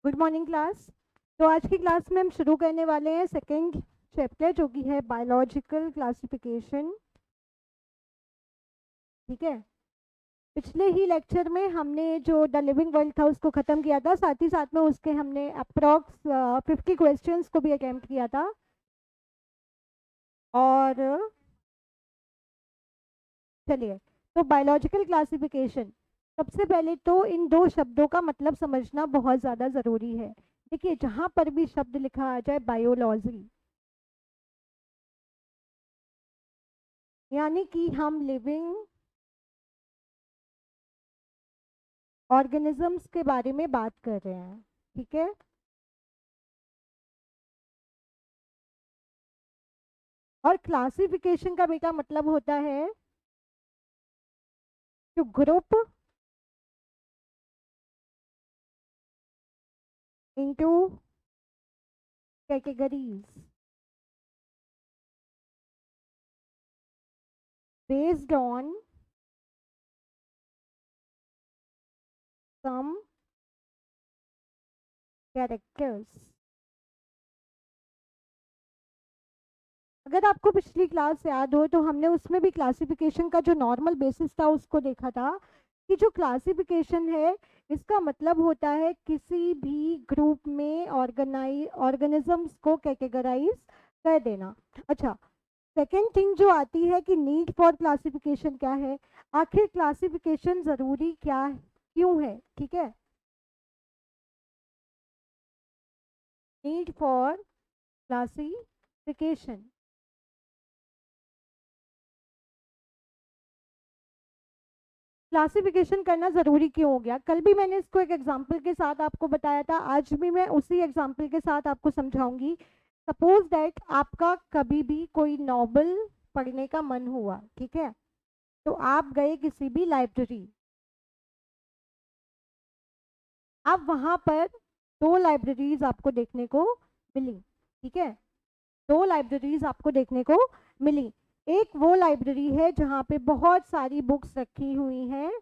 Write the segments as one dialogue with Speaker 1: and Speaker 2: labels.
Speaker 1: Good morning class. तो आज की क्लास में हम शुरू करने वाले हैं सेकेंड चैप्टर जो कि है बायोलॉजिकल क्लासिफिकेशन। ठीक है। पिछले ही लेक्चर में हमने जो द लिविंग वर्ल्ड था उसको ख़त्म किया था, साथ ही साथ में उसके हमने अप्रॉक्स 50 क्वेश्चंस को भी अटेम्प्ट किया था। और चलिए, तो बायोलॉजिकल क्लासिफिकेशन, सबसे पहले तो इन दो शब्दों का मतलब समझना बहुत ज़्यादा ज़रूरी है। देखिए, जहाँ पर भी शब्द लिखा आ जाए बायोलॉजी, यानी कि हम लिविंग ऑर्गेनिजम्स के बारे में बात कर रहे हैं। ठीक है। और क्लासिफिकेशन का बेटा मतलब होता है to group into categories based on some characters. अगर आपको पिछली क्लास याद हो तो हमने उसमें भी क्लासिफिकेशन का जो नॉर्मल बेसिस था उसको देखा था कि जो क्लासिफिकेशन है इसका मतलब होता है किसी भी ग्रुप में ऑर्गेनिजम्स को कैटेगराइज कर देना। अच्छा, सेकेंड थिंग जो आती है कि नीड फॉर क्लासिफिकेशन क्या है, आखिर क्लासिफिकेशन जरूरी क्या क्यों है। ठीक है। नीड फॉर क्लासिफिकेशन, क्लासिफिकेशन करना ज़रूरी क्यों हो गया। कल भी मैंने इसको एक एग्जांपल के साथ आपको बताया था, आज भी मैं उसी एग्जांपल के साथ आपको समझाऊंगी। सपोज दैट आपका कभी भी कोई नॉवल पढ़ने का मन हुआ, ठीक है, तो आप गए किसी भी लाइब्रेरी। अब वहाँ पर दो लाइब्रेरीज आपको देखने को मिली। ठीक है, दो लाइब्रेरीज आपको देखने को मिली। एक वो लाइब्रेरी है जहाँ पे बहुत सारी बुक्स रखी हुई हैं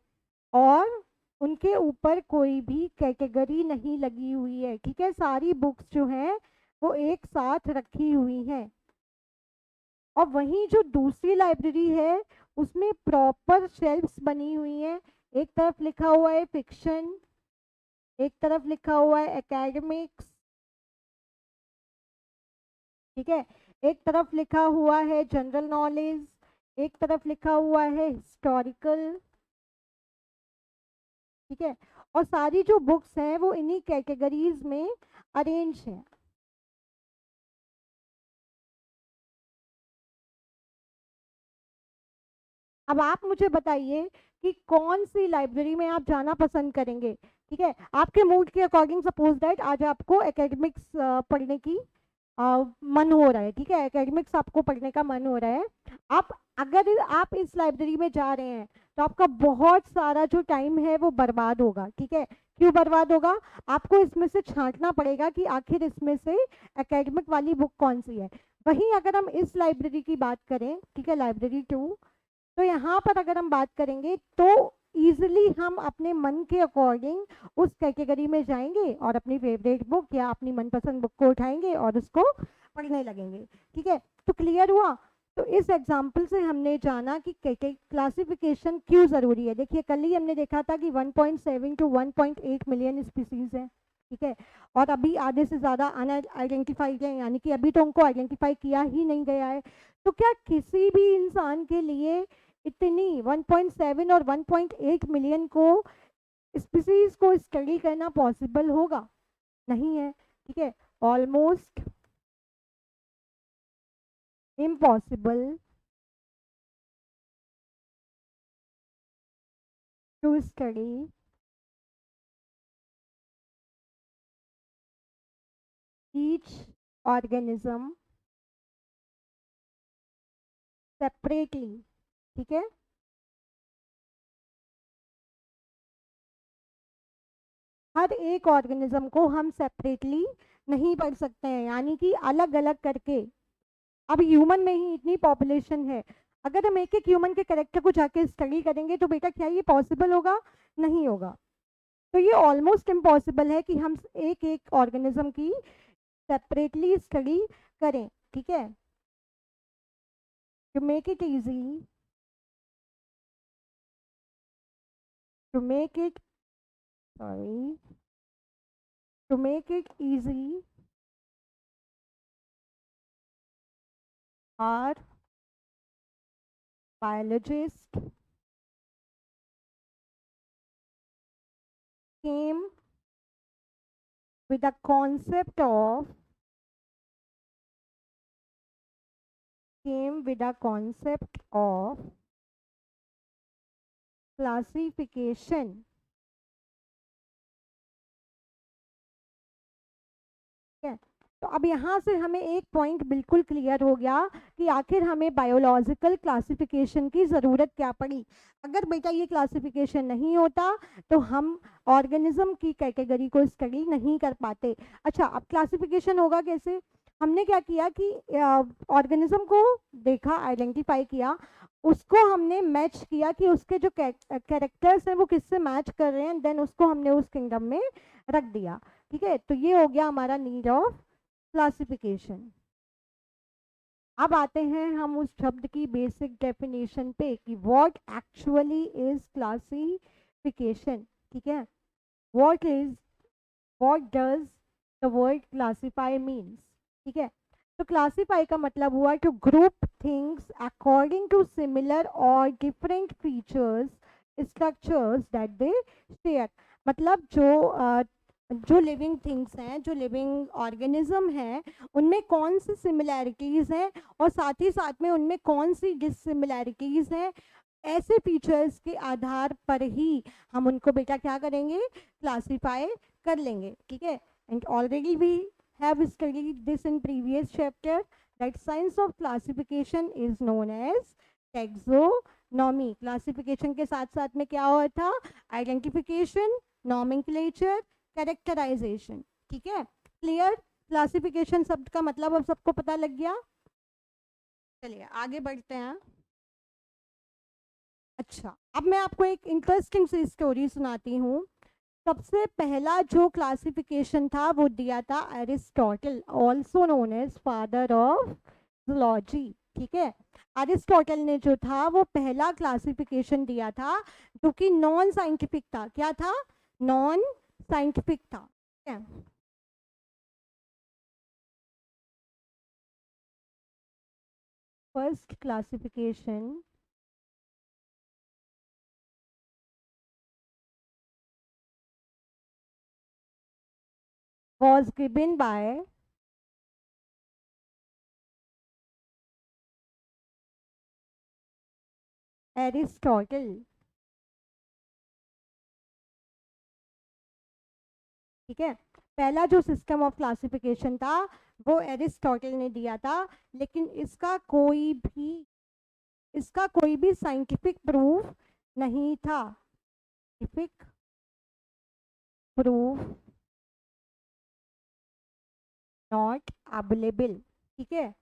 Speaker 1: और उनके ऊपर कोई भी कैटेगरी नहीं लगी हुई है। ठीक है, सारी बुक्स जो हैं वो एक साथ रखी हुई हैं। और वहीं जो दूसरी लाइब्रेरी है उसमें प्रॉपर शेल्फ्स बनी हुई हैं। एक तरफ लिखा हुआ है फिक्शन, एक तरफ लिखा हुआ है एकेडमिक्स। ठीक है, एक तरफ लिखा हुआ है जनरल नॉलेज, एक तरफ लिखा हुआ है हिस्टोरिकल। ठीक है, और सारी जो बुक्स हैं वो इन्हीं कैटेगरीज में अरेंज हैं। अब आप मुझे बताइए कि कौन सी लाइब्रेरी में आप जाना पसंद करेंगे। ठीक है, आपके मूड के अकॉर्डिंग, सपोज दैट आज आपको एकेडमिक्स पढ़ने की मन हो रहा है। ठीक है, एकेडमिक्स आपको पढ़ने का मन हो रहा है। आप अगर आप इस लाइब्रेरी में जा रहे हैं तो आपका बहुत सारा जो टाइम है वो बर्बाद होगा। ठीक है, क्यों बर्बाद होगा, आपको इसमें से छांटना पड़ेगा कि आखिर इसमें से एकेडमिक वाली बुक कौन सी है। वहीं अगर हम इस लाइब्रेरी की बात करें, ठीक है, लाइब्रेरी 2, तो यहाँ पर अगर हम बात करेंगे तो इजीली हम अपने मन के अकॉर्डिंग उस कैटेगरी में जाएंगे और अपनी फेवरेट बुक या अपनी मनपसंद बुक को उठाएंगे और उसको पढ़ने लगेंगे। ठीक है, तो क्लियर हुआ। तो इस एग्जाम्पल से हमने जाना कि क्लासिफिकेशन क्यों ज़रूरी है। देखिए, कल ही हमने देखा था कि 1.7 टू 1.8 मिलियन स्पीसीज है। ठीक है, और अभी आधे से ज़्यादा अनआइडेंटिफाइड है, यानी कि अभी तो उनको आइडेंटिफाई किया ही नहीं गया है। तो क्या किसी भी इंसान के लिए इतनी 1.7 और 1.8 मिलियन को स्पीसीज को स्टडी करना पॉसिबल होगा? नहीं है। ठीक है, almost impossible to study each organism separately. ठीक है, हर एक ऑर्गेनिज्म को हम सेपरेटली नहीं पढ़ सकते हैं, यानी कि अलग अलग करके। अब ह्यूमन में ही इतनी पॉपुलेशन है, अगर हम एक एक ह्यूमन के कैरेक्टर को जाके स्टडी करेंगे तो बेटा क्या ये पॉसिबल होगा? नहीं होगा। तो ये ऑलमोस्ट इम्पॉसिबल है कि हम एक एक ऑर्गेनिज्म की सेपरेटली स्टडी करें, ठीक है। To make it easy, to make it sorry to make it easy, our biologist came with the concept of classification, ठीक है। तो अब यहाँ से हमें एक पॉइंट बिल्कुल क्लियर हो गया कि आखिर हमें बायोलॉजिकल क्लासिफिकेशन की ज़रूरत क्या पड़ी। अगर बेटा ये क्लासिफिकेशन नहीं होता तो हम ऑर्गेनिज्म की कैटेगरी को स्टडी नहीं कर पाते। अच्छा, अब क्लासिफिकेशन होगा कैसे? हमने क्या किया कि ऑर्गेनिज्म को देखा, आइडेंटिफाई किया, उसको हमने मैच किया कि उसके जो कैरेक्टर्स हैं वो किससे मैच कर रहे हैं, देन उसको हमने उस किंगडम में रख दिया, ठीक है। तो ये हो गया हमारा नीड ऑफ क्लासिफिकेशन। अब आते हैं हम उस शब्द की बेसिक डेफिनेशन पे कि व्हाट एक्चुअली इज क्लासिफिकेशन, ठीक है। What does the word classify means, ठीक है। तो क्लासिफाई का मतलब हुआ to group things according to similar और different features, structures that they share. मतलब जो लिविंग थिंग्स हैं, जो लिविंग ऑर्गेनिज्म हैं, उनमें कौन सी सिमिलैरिटीज़ हैं और साथ ही साथ में उनमें कौन सी डिससिमिलैरिटीज़ हैं, ऐसे फीचर्स के आधार पर ही हम उनको बेटा क्या करेंगे, क्लासीफाई कर लेंगे, ठीक है। And already we have studied this in previous chapter that science of classification is known as taxonomy. Classification के साथ साथ में क्या हुआ था, आइडेंटिफिकेशन, नॉमेनक्लेचर, कैरेक्टराइजेशन, ठीक है। क्लियर? क्लासिफिकेशन शब्द का मतलब अब सबको पता लग गया। चलिए आगे बढ़ते हैं। अच्छा, अब मैं आपको एक इंटरेस्टिंग सी स्टोरी सुनाती हूँ। सबसे पहला जो क्लासिफिकेशन था वो दिया था Aristotle, also known as father of zoology, ठीक है। एरिस्टोटल ने जो था वो पहला क्लासिफिकेशन दिया था जो कि नॉन साइंटिफिक था। क्या था? नॉन साइंटिफिक था, ठीक है। First classification was given by Aristotle, ठीक है। पहला जो सिस्टम ऑफ क्लासिफिकेशन था वो एरिस्टोटल ने दिया था, लेकिन इसका कोई भी साइंटिफिक प्रूफ नहीं था। साइंटिफिक प्रूफ नॉट अवेलेबल, ठीक है।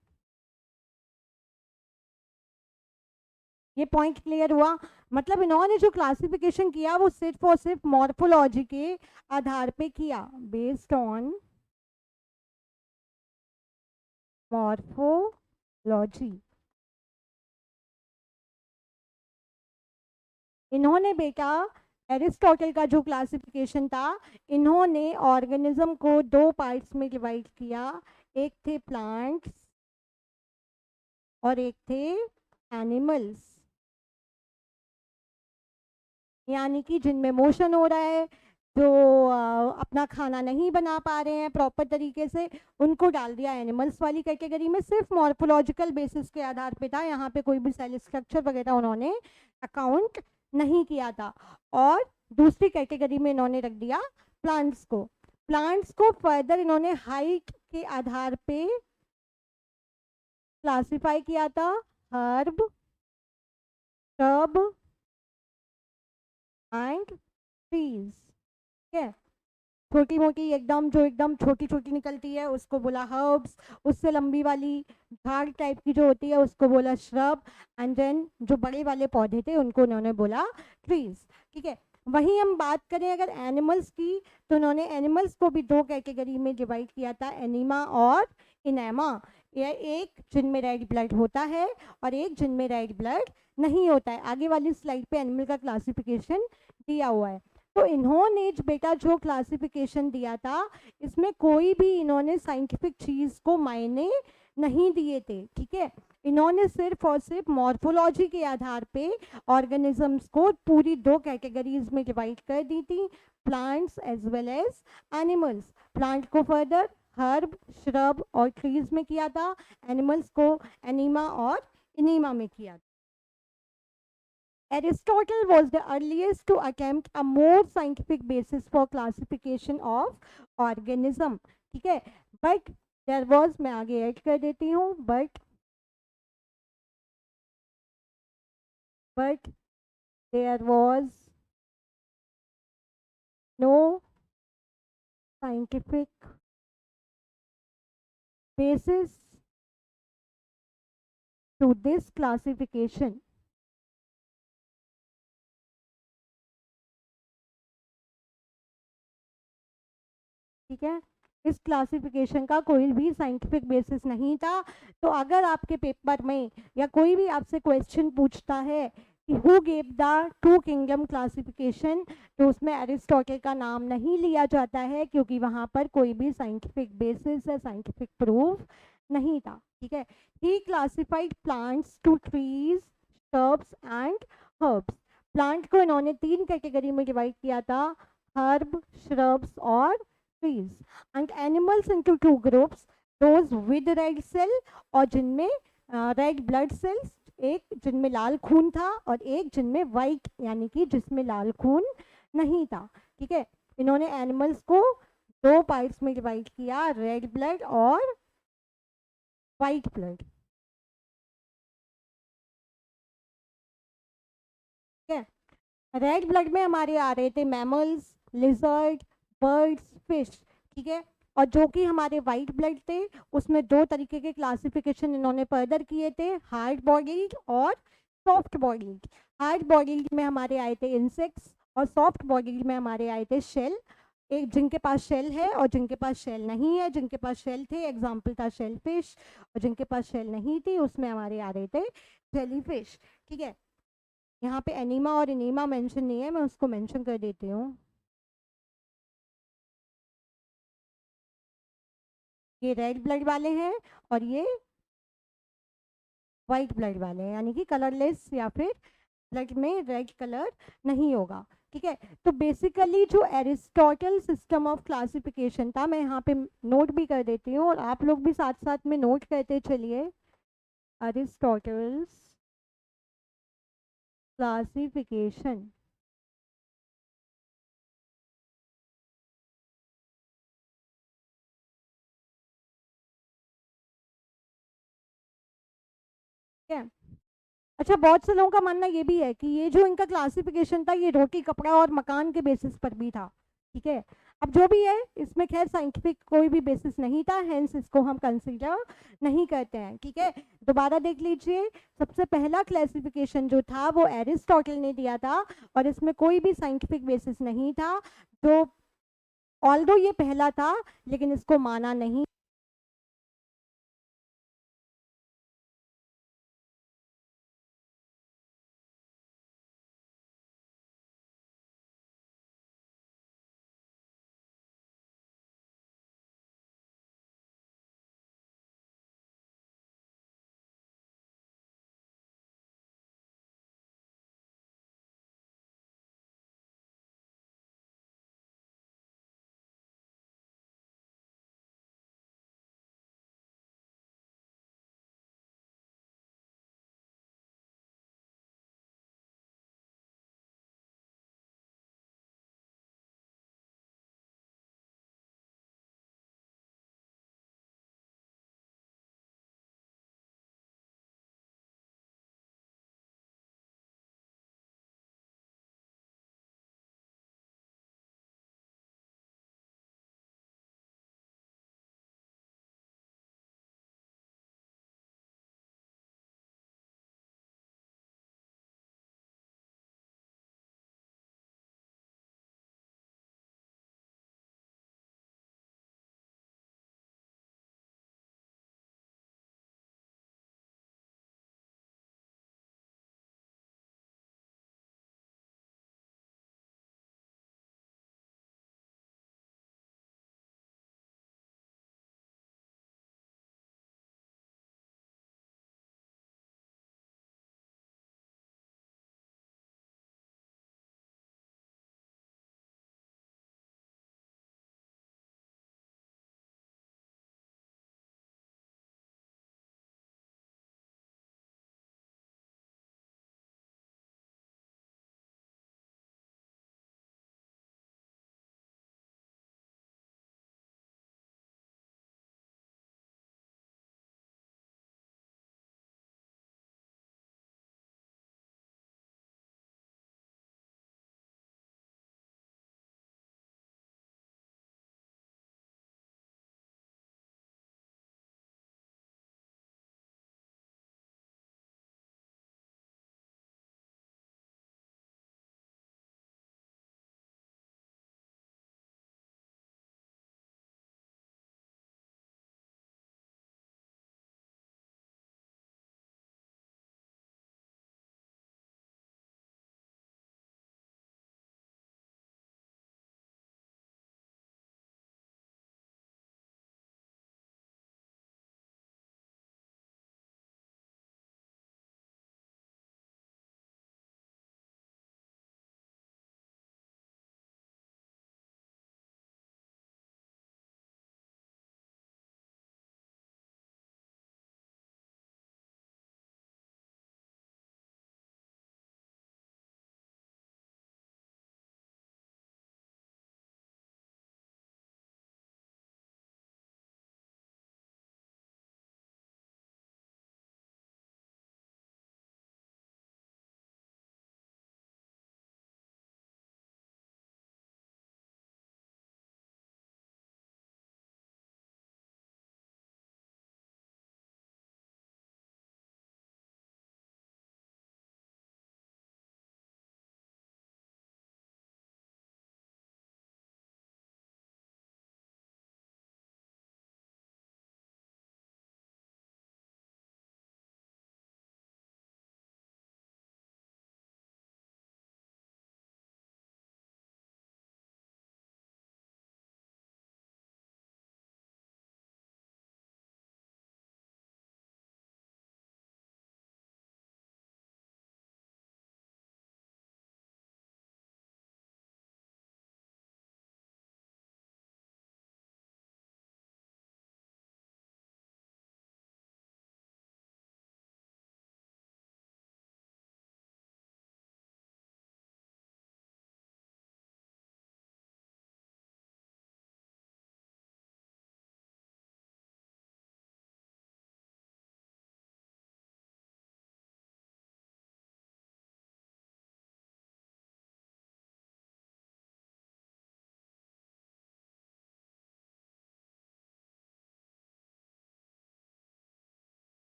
Speaker 1: ये पॉइंट क्लियर हुआ? मतलब इन्होंने जो क्लासिफिकेशन किया वो सिर्फ और सिर्फ मॉर्फोलॉजी के आधार पे किया, बेस्ड ऑन मॉर्फोलॉजी। इन्होंने बेटा एरिस्टोटल का जो क्लासिफिकेशन था, इन्होंने ऑर्गेनिज्म को दो पार्ट्स में डिवाइड किया, एक थे प्लांट्स और एक थे एनिमल्स। यानी कि जिनमें मोशन हो रहा है, जो अपना खाना नहीं बना पा रहे हैं प्रॉपर तरीके से, उनको डाल दिया एनिमल्स वाली कैटेगरी में। सिर्फ मॉर्फोलॉजिकल बेसिस के आधार पे था, यहाँ पे कोई भी सेल स्ट्रक्चर वगैरह उन्होंने अकाउंट नहीं किया था। और दूसरी कैटेगरी में इन्होंने रख दिया प्लांट्स को। प्लांट्स को फर्दर इन्होंने हाइट के आधार पे क्लासिफाई किया था, हर्ब, श्रब एंड ट्रीज, ठीक है। छोटी मोटी एकदम, जो एकदम छोटी छोटी निकलती है उसको बोला हर्ब्स, उससे लंबी वाली झाड़ टाइप की जो होती है उसको बोला श्रब, एंड देन जो बड़े वाले पौधे थे उनको उन्होंने बोला ट्रीज, ठीक है। वहीं हम बात करें अगर एनिमल्स की, तो उन्होंने एनिमल्स को भी दो कैटेगरी में डिवाइड किया था, एनिमा और इनेमा। यह एक जिनमें रेड ब्लड होता है और एक जिनमें रेड ब्लड नहीं होता है। आगे वाली स्लाइड पे एनिमल का क्लासिफिकेशन दिया हुआ है। तो इन्होंने बेटा जो क्लासिफिकेशन दिया था, इसमें कोई भी इन्होंने साइंटिफिक चीज को मायने नहीं दिए थे, ठीक है। इन्होंने सिर्फ और सिर्फ मॉर्फोलॉजी के आधार पे ऑर्गेनिजम्स को पूरी दो कैटेगरीज में डिवाइड कर दी थी, plants as well as animals. Plant को फर्दर हर्ब, श्रब और ट्रीज में किया था, एनिमल्स को एनिमा और इनीमा में किया था। Aristotle was the earliest to attempt a more scientific basis for classification of organism, ठीक है। But there was, मैं आगे ऐड कर देती हूँ, but there was no scientific basis to this classification, ठीक है। इस क्लासिफिकेशन का कोई भी साइंटिफिक बेसिस नहीं था। तो अगर आपके पेपर में या कोई भी आपसे क्वेश्चन पूछता है कि who gave the two kingdom classification, तो उसमें एरिस्टोटल का नाम नहीं लिया जाता है, क्योंकि वहां पर कोई भी साइंटिफिक बेसिस या साइंटिफिक प्रूफ नहीं था, ठीक है। He classified plants to trees, shrubs and herbs. Plant को इन्होंने तीन कैटेगरी में डिवाइड किया था, हर्ब, श्रब्स और trees, and animals into two groups, those with red cell और जिनमें रेड ब्लड सेल्स, एक जिनमें लाल खून था और एक जिनमें वाइट यानी कि जिसमें लाल खून नहीं था, ठीक है। इन्होंने एनिमल्स को दो पार्ट्स में डिवाइड किया, रेड ब्लड और वाइट ब्लड, ठीक है। रेड ब्लड में हमारे आ रहे थे मैमल्स, लिजर्ड, बर्ड्स, फिश, ठीक है। और जो कि हमारे वाइट ब्लड थे, उसमें दो तरीके के क्लासिफिकेशन इन्होंने फर्दर किए थे, हार्ड बॉडीड और सॉफ्ट बॉडीड। हार्ड बॉडीड में हमारे आए थे इंसेक्ट्स और सॉफ्ट बॉडीड में हमारे आए थे शेल। एक जिनके पास शेल है और जिनके पास शेल नहीं है। जिनके पास शेल थे एग्जाम्पल था शेल फिश, और जिनके पास शेल नहीं थी उसमें हमारे आ रहे थे जेली फिश, ठीक है। यहाँ पे एनीमा और इनीमा मेंशन नहीं है, मैं उसको मेंशन कर देती हूँ। ये रेड ब्लड वाले हैं और ये वाइट ब्लड वाले हैं, यानी कि कलरलेस या फिर ब्लड में रेड कलर नहीं होगा, ठीक है। तो बेसिकली जो एरिस्टोटल सिस्टम ऑफ क्लासिफिकेशन था, मैं यहाँ पे नोट भी कर देती हूँ और आप लोग भी साथ साथ में नोट करते चलिए। अरिस्टोटल्स क्लासिफिकेशन, ठीक है। अच्छा, बहुत से लोगों का मानना ये भी है कि ये जो इनका क्लासिफिकेशन था, ये रोटी, कपड़ा और मकान के बेसिस पर भी था, ठीक है। अब जो भी है, इसमें खैर साइंटिफिक कोई भी बेसिस नहीं था, हेंस इसको हम कंसीडर नहीं करते हैं, ठीक है। दोबारा देख लीजिए, सबसे पहला क्लासिफिकेशन जो था वो एरिस्टोटल ने दिया था और इसमें कोई भी साइंटिफिक बेसिस नहीं था। जो ऑल्दो ये पहला था, लेकिन इसको माना नहीं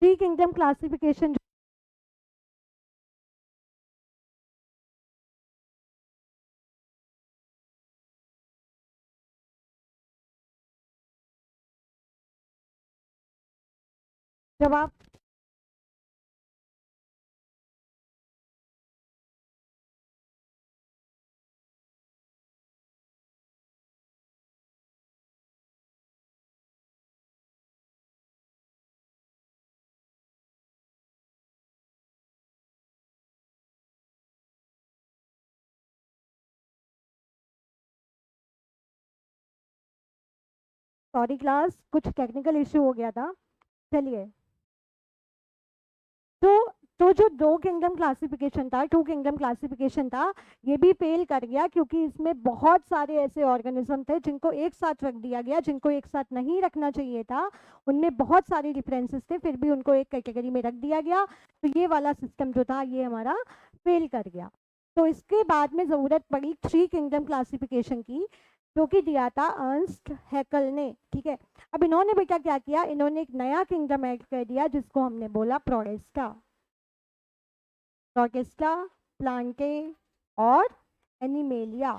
Speaker 1: थ्री किंगडम क्लासिफिकेशन जब आप सॉरी क्लास, कुछ टेक्निकल इशू हो गया था। चलिए, तो जो दो किंगडम क्लासिफिकेशन था, टू किंगडम क्लासिफिकेशन था, ये भी फेल कर गया क्योंकि इसमें बहुत सारे ऐसे ऑर्गेनिज्म थे जिनको एक साथ रख दिया गया, जिनको एक साथ नहीं रखना चाहिए था। उनमें बहुत सारे डिफरेंसेस थे, फिर भी उनको एक कैटेगरी में रख दिया गया। तो ये वाला सिस्टम जो था ये हमारा फेल कर गया। तो इसके बाद में ज़रूरत पड़ी थ्री किंगडम क्लासिफिकेशन की, जो कि दिया था अर्नस्ट हैकल ने। ठीक है, अब इन्होंने बेटा क्या किया, इन्होंने एक नया किंगडम ऐड कर दिया जिसको हमने बोला प्रोडेस्टा। प्रोटेस्टा, प्लांटे और एनिमेलिया।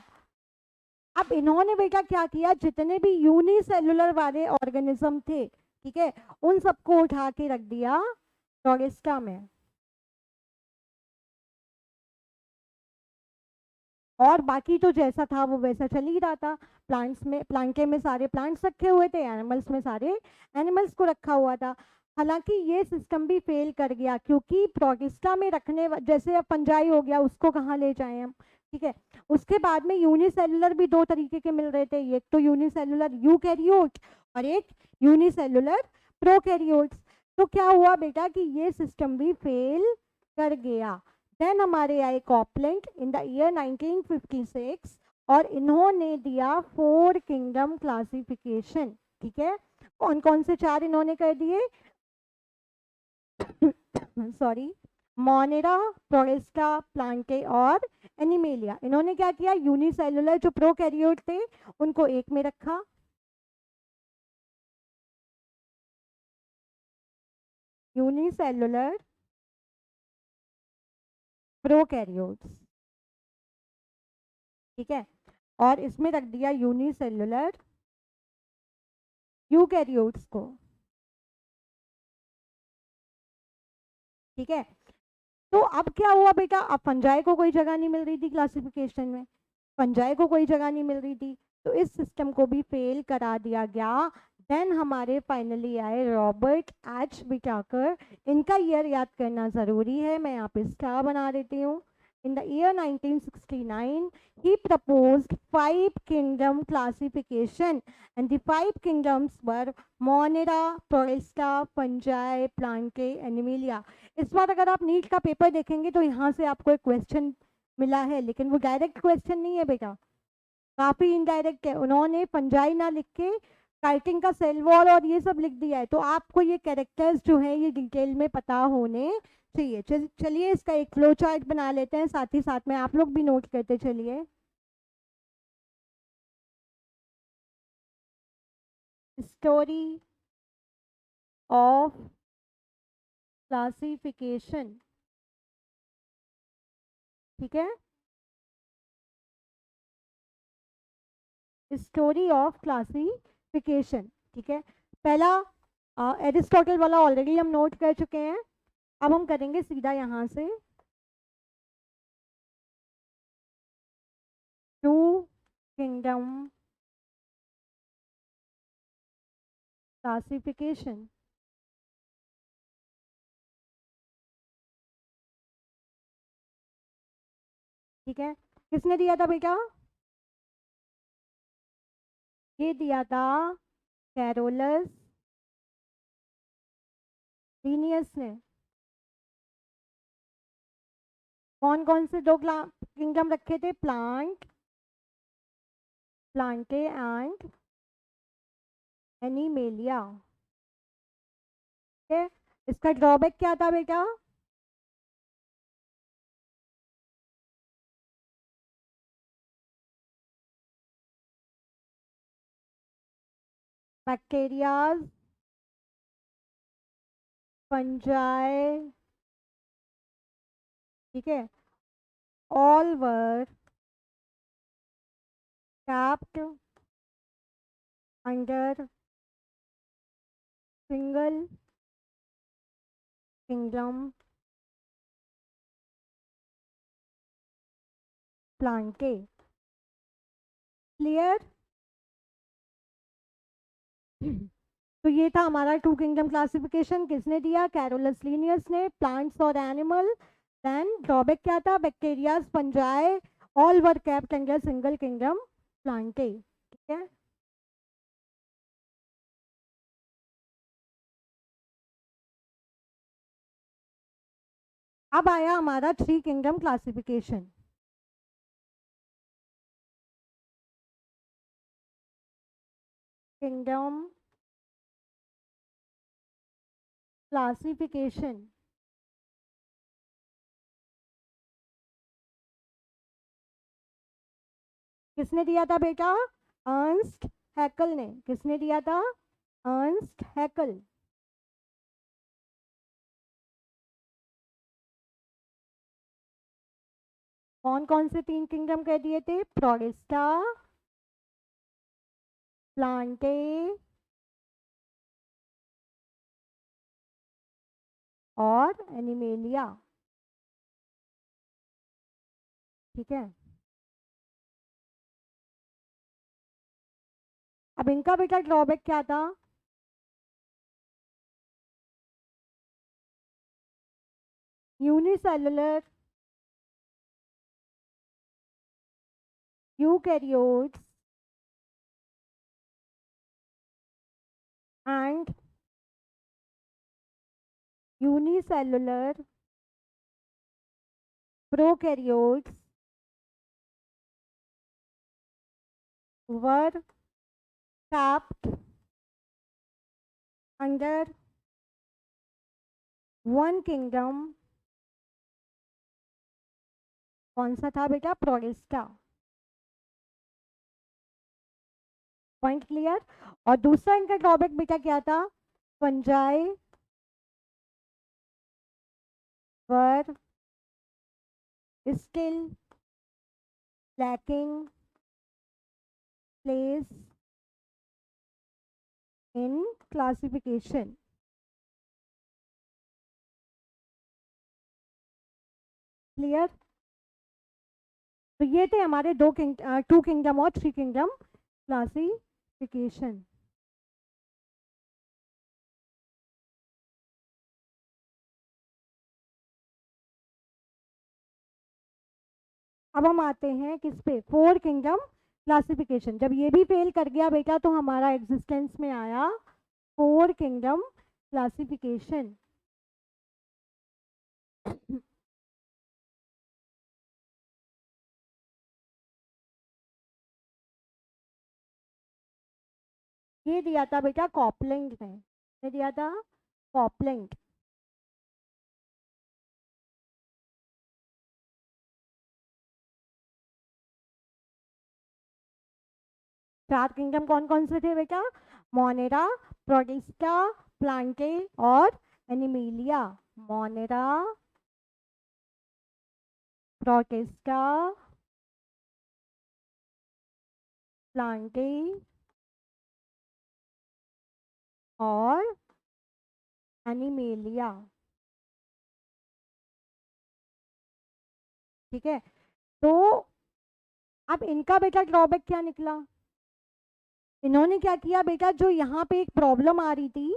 Speaker 1: अब इन्होंने बेटा क्या किया, जितने भी यूनिसेलुलर वाले ऑर्गेनिज्म थे, ठीक है, उन सबको उठा के रख दिया प्रोटेस्टा में, और बाकी तो जैसा था वो वैसा चल ही रहा था। प्लांट्स में, प्लांटे में सारे प्लांट्स रखे हुए थे, एनिमल्स में सारे एनिमल्स को रखा हुआ था। हालांकि ये सिस्टम भी फेल कर गया क्योंकि प्रोटिस्टा में रखने जैसे अब फंजाई हो गया, उसको कहाँ ले जाएं हम। ठीक है, उसके बाद में यूनिसेलुलर भी दो तरीके के मिल रहे थे, एक तो यूनिसेलुलर यूकैरियोट और एक यूनिसेलुलर प्रोकैरियोट्स। तो क्या हुआ बेटा कि ये सिस्टम भी फेल कर गया। देन हमारे आए कॉपलैंड इन द ईयर 1956, और इन्होंने दिया फोर किंगडम क्लासिफिकेशन। ठीक है, कौन कौन से चार इन्होंने कर दिए सॉरी, मोनेरा, प्रोडेस्टा, प्लांटे और एनिमेलिया। इन्होंने क्या किया, यूनिसेलुलर जो प्रोकैरियोट थे उनको एक में रखा, यूनिसेलुलर प्रोकैरियोट्स, ठीक है, और इसमें रख दिया यूनिसेलुलर यूकैरियोट्स को। ठीक है, तो अब क्या हुआ बेटा, अब फंजाई को कोई जगह नहीं मिल रही थी क्लासिफिकेशन में, फंजाई को कोई जगह नहीं मिल रही थी, तो इस सिस्टम को भी फेल करा दिया गया। देन हमारे फाइनली आए रॉबर्ट एच विटाकर। इनका ईयर याद करना ज़रूरी है, मैं यहाँ पे स्टार बना देती हूँ। In the year 1969, he proposed five kingdom classification, and the five kingdoms were Monera, Protista, Fungi, Plantae, Animalia. इस बार अगर आप नीट का पेपर देखेंगे तो यहाँ से आपको एक क्वेश्चन मिला है, लेकिन वो डायरेक्ट क्वेश्चन नहीं है बेटा, काफी इनडायरेक्ट है। उन्होंने फंजाई ना लिख के काइटिंग का सेल वॉल और ये सब लिख दिया है, तो आपको ये कैरेक्टर्स जो है ये डिटेल में पता होने चाहिए। चलिए इसका एक फ्लो चार्ट बना लेते हैं, साथ ही साथ में आप लोग भी नोट करते चलिए। स्टोरी ऑफ क्लासिफिकेशन, ठीक है, स्टोरी ऑफ क्लासिफिकेशन, ठीक है। पहला एरिस्टोटल वाला ऑलरेडी हम नोट कर चुके हैं, अब हम करेंगे सीधा यहाँ से टू किंगडम क्लासिफिकेशन। ठीक है, किसने दिया था बेटा, ये दिया था कैरोलस लीनियस ने। कौन कौन से दो किंगडम रखे थे, प्लांट, प्लांटे एंड एनिमेलिया। ठीक है, इसका ड्रॉबैक क्या था बेटा, बैक्टीरियाज, fungi, ठीक है, all were kept under single kingdom Plantae. Clear? तो ये था हमारा टू किंगडम क्लासिफिकेशन। किसने दिया? कैरोलस लिनियस ने। प्लांट्स और एनिमल। देन ड्रॉबैक क्या था? Bacterias, fungi, all were kept under single kingdom Plantae. ठीक है, अब आया हमारा three kingdom classification. Kingdom classification. किसने दिया था बेटा? अर्नस्ट हैकल ने। किसने दिया था? अर्नस्ट हैकल। कौन कौन से तीन किंगडम कह दिए थे? प्रोटिस्टा, प्लांटे और एनिमेलिया। ठीक है, अब इनका बेटा ड्रॉबैक क्या था? Unicellular eukaryotes and unicellular prokaryotes were kept under one kingdom। कौन सा था बेटा? प्रोटिस्टा। Point clear? और दूसरा इनका ड्रॉबैक बेटा क्या था? Fungi were still lacking place in classification। Clear? तो ये थे हमारे टू किंगडम और थ्री किंगडम क्लासिफिकेशन। अब हम आते हैं किस पे? Four kingdom classification. जब ये भी फेल कर गया बेटा तो हमारा एग्जिस्टेंस में आया फोर किंगडम क्लासिफिकेशन। ये दिया था बेटा कॉपलैंड ने। ये दिया था कॉपलैंड। चार किंगडम कौन कौन से थे बेटा? मोनेरा, प्रोटिस्टा, प्लांटे और एनिमेलिया। मोनेरा, प्रोटिस्टा, प्लांटे और एनिमेलिया। ठीक है, तो अब इनका बेटा ड्रॉबैक क्या निकला? इन्होंने क्या किया बेटा? जो यहाँ पे एक प्रॉब्लम आ रही थी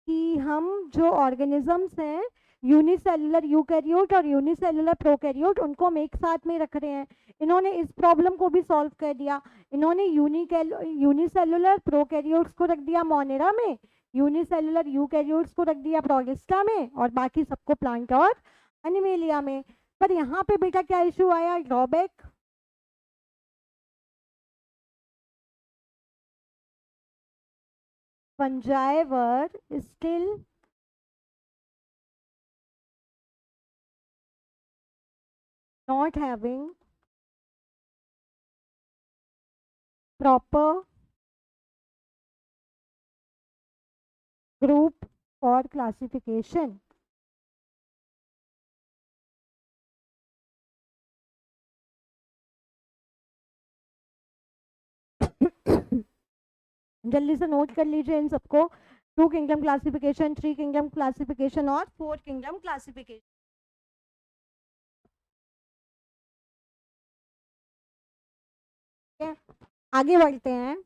Speaker 1: कि हम जो ऑर्गेनिजम्स हैं यूनिसेलुलर यूकैरियोट और यूनिसेलुलर प्रोकैरियोट उनको हम एक साथ में रख रहे हैं, इन्होंने इस प्रॉब्लम को भी सॉल्व कर दिया। इन्होंने यूनिसेलुलर प्रोकैरियोट्स को रख दिया मोनेरा में, यूनिसेलुलर यूकैरियोट्स को रख दिया प्रोटिस्टा में और बाकी सबको प्लांट और एनिमेलिया में। पर यहाँ पे बेटा क्या इशू आया? Drawback. fungi were still not having proper group for classification। जल्दी से नोट कर लीजिए इन सबको। 2 किंगडम क्लासिफिकेशन, 3 किंगडम क्लासिफिकेशन और 4 किंगडम क्लासिफिकेशन। ठीक है, आगे बढ़ते हैं।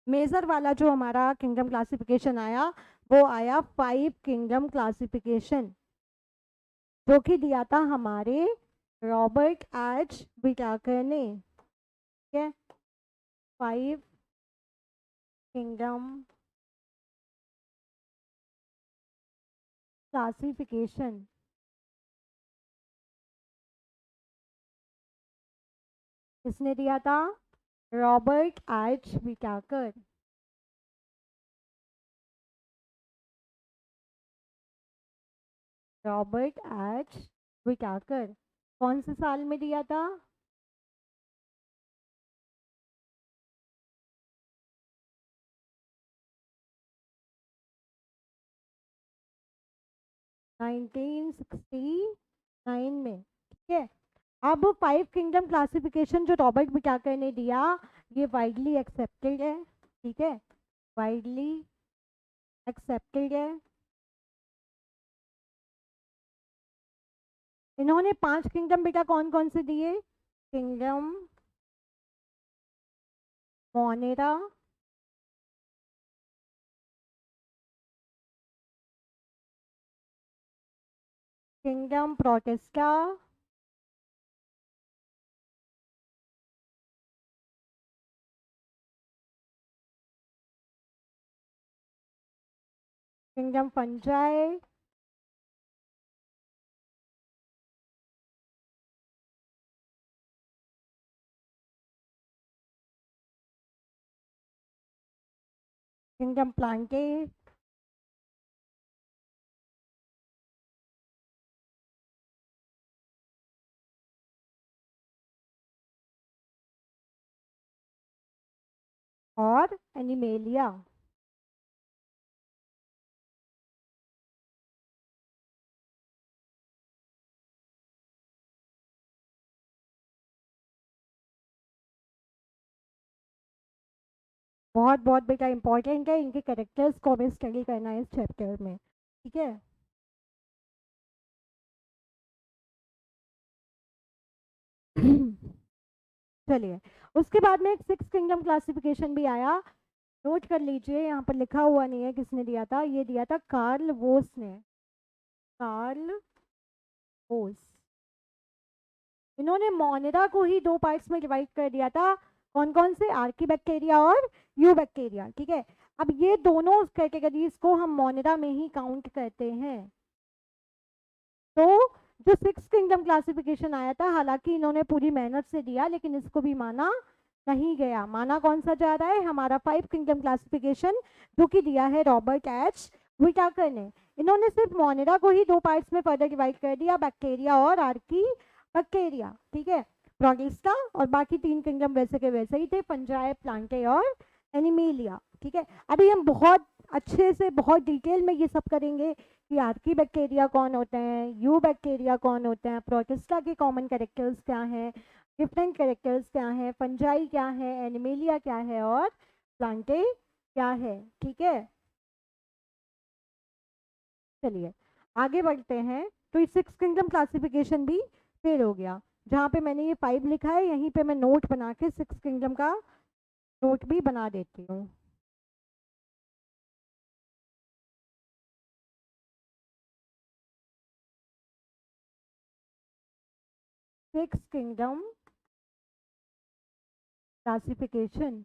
Speaker 1: मेजर वाला जो हमारा किंगडम क्लासिफिकेशन आया, वो आया 5 किंगडम क्लासिफिकेशन, जो कि दिया था हमारे रॉबर्ट एच विटाकर ने। ठीक है, 5 किंगडम क्लासिफिकेशन किसने दिया था? Robert H Whittaker. Robert H Whittaker कौन से साल में दिया था? 1969 में। ठीक है, अब 5 किंगडम क्लासिफिकेशन जो रॉबर्ट विटाकर ने दिया, ये वाइडली एक्सेप्टेड है। ठीक है, वाइडली एक्सेप्टेड है। इन्होंने 5 किंगडम बेटा कौन कौन से दिए? Kingdom Monera, kingdom Protista, kingdom fungi, kingdom Plantae, और एनिमेलिया। बहुत बहुत बेटा इंपॉर्टेंट है, इनके कैरेक्टर्स को हमें स्टडी करना है इस चैप्टर में। ठीक है, चलिए, उसके बाद में एक 6 किंगडम क्लासिफिकेशन भी आया। नोट कर लीजिए, यहाँ पर लिखा हुआ नहीं है किसने दिया था। ये दिया था कार्ल वोस ने। कार्ल वोस। इन्होंने मोनेरा को ही 2 पार्ट्स में डिवाइड कर दिया था। कौन कौन से? आर्की बैक्टीरिया और यू बैक्टीरिया। ठीक है, अब ये दोनों कैटेगरीज को हम मोनेरा में ही काउंट करते हैं। तो जो 6 किंगडम क्लासिफिकेशन आया था, हालांकि इन्होंने पूरी मेहनत से दिया, लेकिन इसको भी माना नहीं गया। माना कौन सा जा रहा है? हमारा 5 किंगडम क्लासिफिकेशन, जो कि दिया है रॉबर्ट एच विटाकर ने। इन्होंने सिर्फ मोनेरा को ही 2 पार्ट्स में फर्दर डिवाइड कर दिया, बैक्टीरिया और आर्की बैक्टीरिया। ठीक है, प्रोटिस्टा, और बाकी 3 किंगडम वैसे के वैसे ही थे, फंजाई, प्लांटे और एनिमेलिया। ठीक है, अभी हम बहुत अच्छे से बहुत डिटेल में ये सब करेंगे कि आर्की बैक्टीरिया कौन होते हैं, यू बैक्टीरिया कौन होते हैं, प्रोटिस्टा के कॉमन कैरेक्टर्स क्या हैं, डिफरेंट कैरेक्टर्स क्या हैं, फंजाई क्या है, एनिमेलिया क्या है, और प्लांटे क्या है। ठीक है, चलिए आगे बढ़ते हैं। तो ये 6 किंगडम क्लासिफिकेशन भी फेल हो गया। जहाँ पे मैंने ये 5 लिखा है, यहीं पे मैं नोट बना के 6 किंगडम का नोट भी बना देती हूँ। 6 किंगडम क्लासिफिकेशन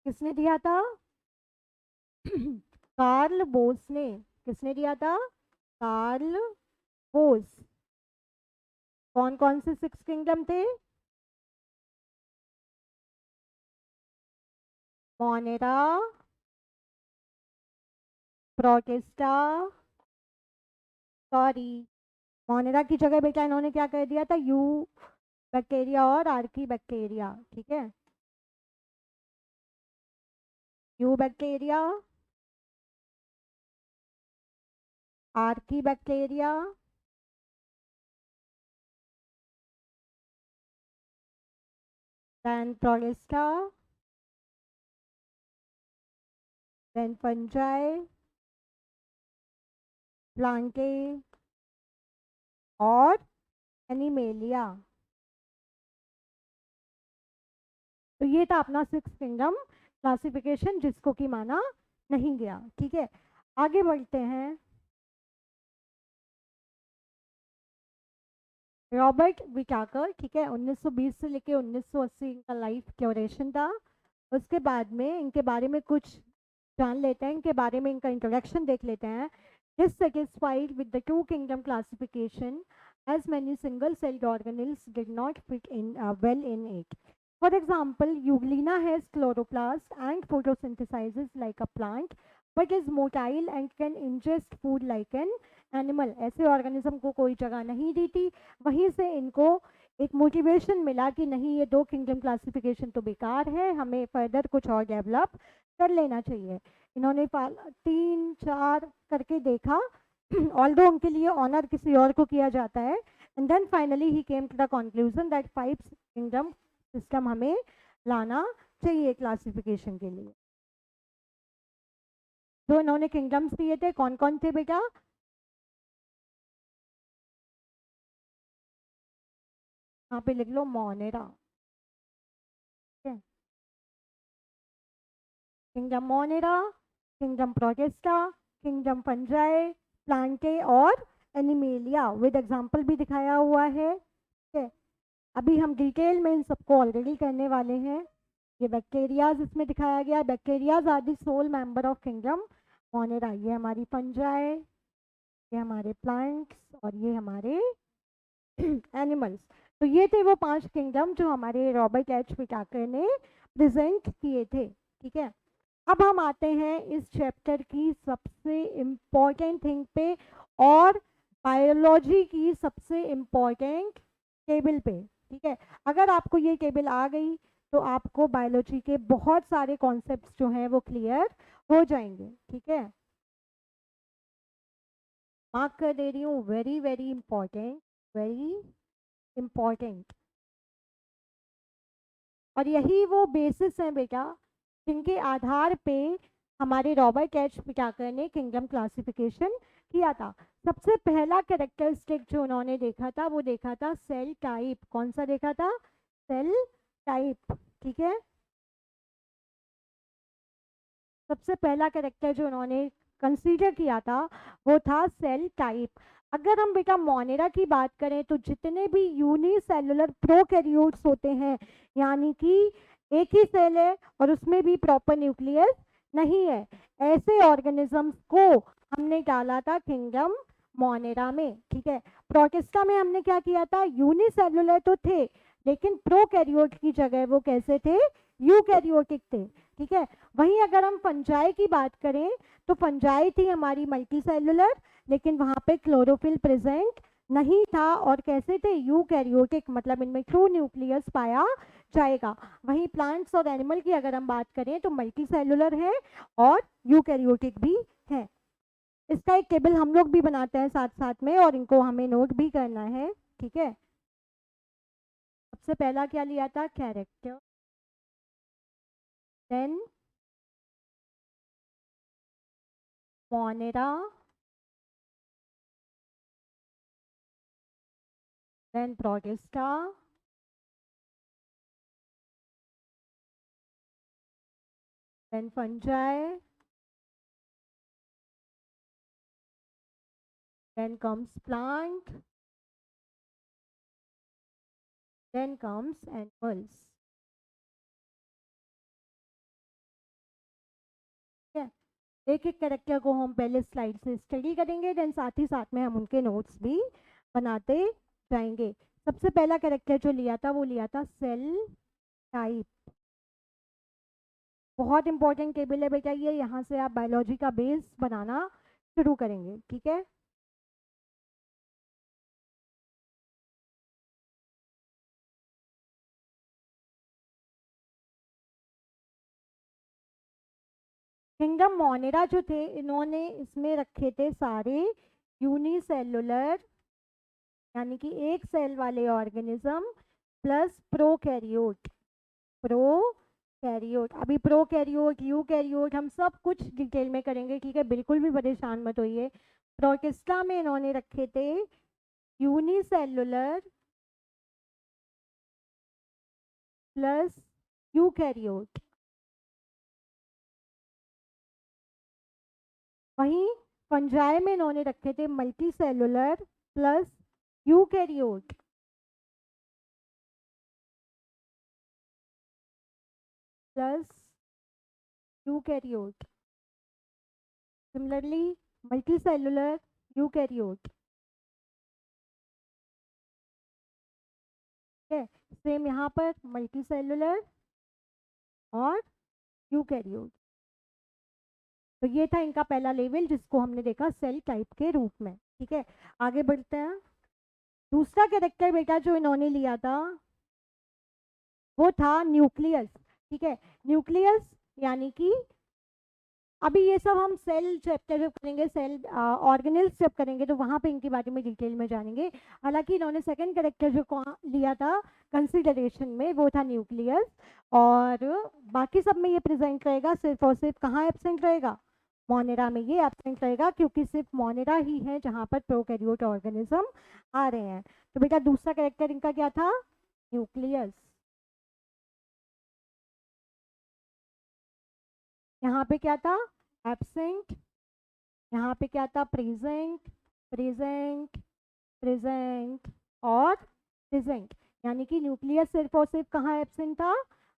Speaker 1: किसने दिया था? कार्ल बोस ने। किसने दिया था? कार्ल बोस। कौन कौन से 6 किंगडम थे? मोनेरा, प्रोटेस्टा, सॉरी, मोनेरा की जगह बेटा इन्होंने क्या कर दिया था? यू बैक्टीरिया और आर्की बैक्टीरिया। ठीक है, eubacteria, archaebacteria, then protista, then fungi, Plantae और एनिमेलिया। तो ये था अपना 6 किंगडम क्लासिफिकेशन, जिसको कि माना नहीं गया। ठीक है, आगे बढ़ते हैं। रॉबर्ट विटाकर, ठीक है, 1920 से लेके 1980 इनका लाइफ ड्यूरेशन था। उसके बाद में इनके बारे में कुछ जान लेते हैं, इनके बारे में इनका इंट्रोडक्शन देख लेते हैं। Dissatisfied with the two kingdom classification, as many single celled organelles did not fit in well in it. For example, Euglena has chloroplast and photosynthesizes like a plant, but is motile and can ingest food like an animal. ऐसे organism को कोई जगह नहीं दी थी, वहीं से इनको एक मोटिवेशन मिला कि नहीं, ये दो किंगडम क्लासिफिकेशन तो बेकार है, हमें फर्दर कुछ और डेवलप कर लेना चाहिए। इन्होंने 3-4 करके देखा, ऑल्दो उनके लिए ऑनर किसी और को किया जाता है, and then finally he came to the conclusion that 5 kingdom system हमें लाना चाहिए क्लासिफिकेशन के लिए। तो इन्होंने किंगडम्स दिए थे, कौन कौन थे बेटा? यहाँ पे लिख लो Monera, kingdom Monera, kingdom Protista, kingdom Fungi, Plantae और एनिमेलिया, विद एग्जांपल भी दिखाया हुआ है। ठीक है, अभी हम डिटेल में इन सबको ऑलरेडी करने वाले हैं। ये बैक्टीरियाज इसमें दिखाया गया, bacterias are the sole member of kingdom monera. ये हमारी फंजाई, ये हमारे प्लांट्स और ये हमारे एनिमल्स। तो ये थे वो 5 किंगडम जो हमारे रॉबर्ट एच विटाकर ने प्रेजेंट किए थे। ठीक है, अब हम आते हैं इस चैप्टर की सबसे इम्पोर्टेंट थिंग पे, और बायोलॉजी की सबसे इम्पोर्टेंट टेबल पे। ठीक है, अगर आपको ये टेबल आ गई तो आपको बायोलॉजी के बहुत सारे कॉन्सेप्ट्स जो हैं वो क्लियर हो जाएंगे। ठीक है, मार्क कर दे रही हूँ, very very important, very important. और यही वो बेसिस है बेटा जिनके आधार पे हमारे रॉबर्ट एच विटाकर ने किंगडम क्लासिफिकेशन किया था। सबसे पहला कैरेक्टरिस्टिक जो उन्होंने देखा था वो देखा था सेल टाइप। कौन सा देखा था? Cell type. ठीक है, सबसे पहला कैरेक्टर जो उन्होंने कंसीडर किया था वो था सेल टाइप। अगर हम बेटा मोनेरा की बात करें तो जितने भी यूनिसेलुलर प्रोकैरियोट्स होते हैं, यानी कि एक ही सेल है और उसमें भी प्रॉपर न्यूक्लियस नहीं है, ऐसे ऑर्गेनिजम्स को हमने डाला था किंगडम मोनेरा में। ठीक है, प्रोटिस्टा में हमने क्या किया था? यूनिसेलुलर तो थे लेकिन प्रोकैरियोट की जगह वो कैसे थे? यूकैरियोटिक थे। ठीक है, वहीं अगर हम फंजाई की बात करें तो फंजाई थी हमारी मल्टी सेलुलर, लेकिन वहां पे क्लोरोफिल प्रेजेंट नहीं था और कैसे थे? यूकैरियोटिक, मतलब इनमें ट्रू न्यूक्लियस पाया जाएगा। वहीं प्लांट्स और एनिमल की अगर हम बात करें तो मल्टी सेलुलर है और यूकैरियोटिक भी है। इसका एक टेबल हम लोग भी बनाते हैं साथ साथ में, और इनको हमें नोट भी करना है। ठीक है, सबसे पहला क्या लिया था? Character, then monera, then Protista, then fungi, then comes plant, then comes animals. एक एक कैरेक्टर को हम पहले स्लाइड से स्टडी करेंगे, देन साथ ही साथ में हम उनके नोट्स भी बनाते जाएंगे। सबसे पहला कैरेक्टर जो लिया था वो लिया था सेल टाइप। बहुत इंपॉर्टेंट टेबल है बेटा ये, यहाँ से आप बायोलॉजी का बेस बनाना शुरू करेंगे। ठीक है, किंगडम मोनेरा जो थे इन्होंने इसमें रखे थे सारे यूनिसेलुलर, यानी कि एक सेल वाले ऑर्गेनिज्म, प्लस प्रोकैरियोट। प्रोकैरियोट, कैरियोट, अभी प्रो कैरियोट, यू कैरियोट हम सब कुछ डिटेल में करेंगे, ठीक है, बिल्कुल भी परेशान मत होइए। प्रोटिस्टा में इन्होंने रखे थे यूनिसेलुलर प्लस यूकैरियोट, वहीं फंजाई में इन्होंने रखे थे multicellular plus eukaryote, plus eukaryote, similarly multicellular eukaryote, ठीक है, सेम यहाँ पर मल्टीसेलुलर और यूकैरियोट। तो ये था इनका पहला लेवल जिसको हमने देखा सेल टाइप के रूप में, ठीक है। आगे बढ़ते हैं। दूसरा कैरेक्टर बेटा जो इन्होंने लिया था वो था न्यूक्लियस, ठीक है। न्यूक्लियस यानी कि अभी ये सब हम सेल चैप्टर जब करेंगे, सेल ऑर्गेनेल्स जब करेंगे तो वहां पे इनके बारे में डिटेल में जानेंगे। हालांकि इन्होंने सेकंड कैरेक्टर जो लिया था कंसिडरेशन में वो था न्यूक्लियस, और बाकी सब में ये प्रेजेंट रहेगा, सिर्फ और सिर्फ कहाँ एब्सेंट रहेगा, मोनेरा में ये एब्सेंट रहेगा, क्योंकि सिर्फ मोनेरा ही है जहाँ पर प्रोकैरियोट ऑर्गेनिज्म आ रहे हैं। तो बेटा दूसरा कैरेक्टर इनका क्या था, न्यूक्लियस। यहाँ पे क्या था, एब्सेंट, यहाँ पे क्या था, प्रेजेंट, प्रेजेंट, प्रेजेंट और प्रेजेंट, यानी कि न्यूक्लियस सिर्फ और सिर्फ कहाँ एब्सेंट था,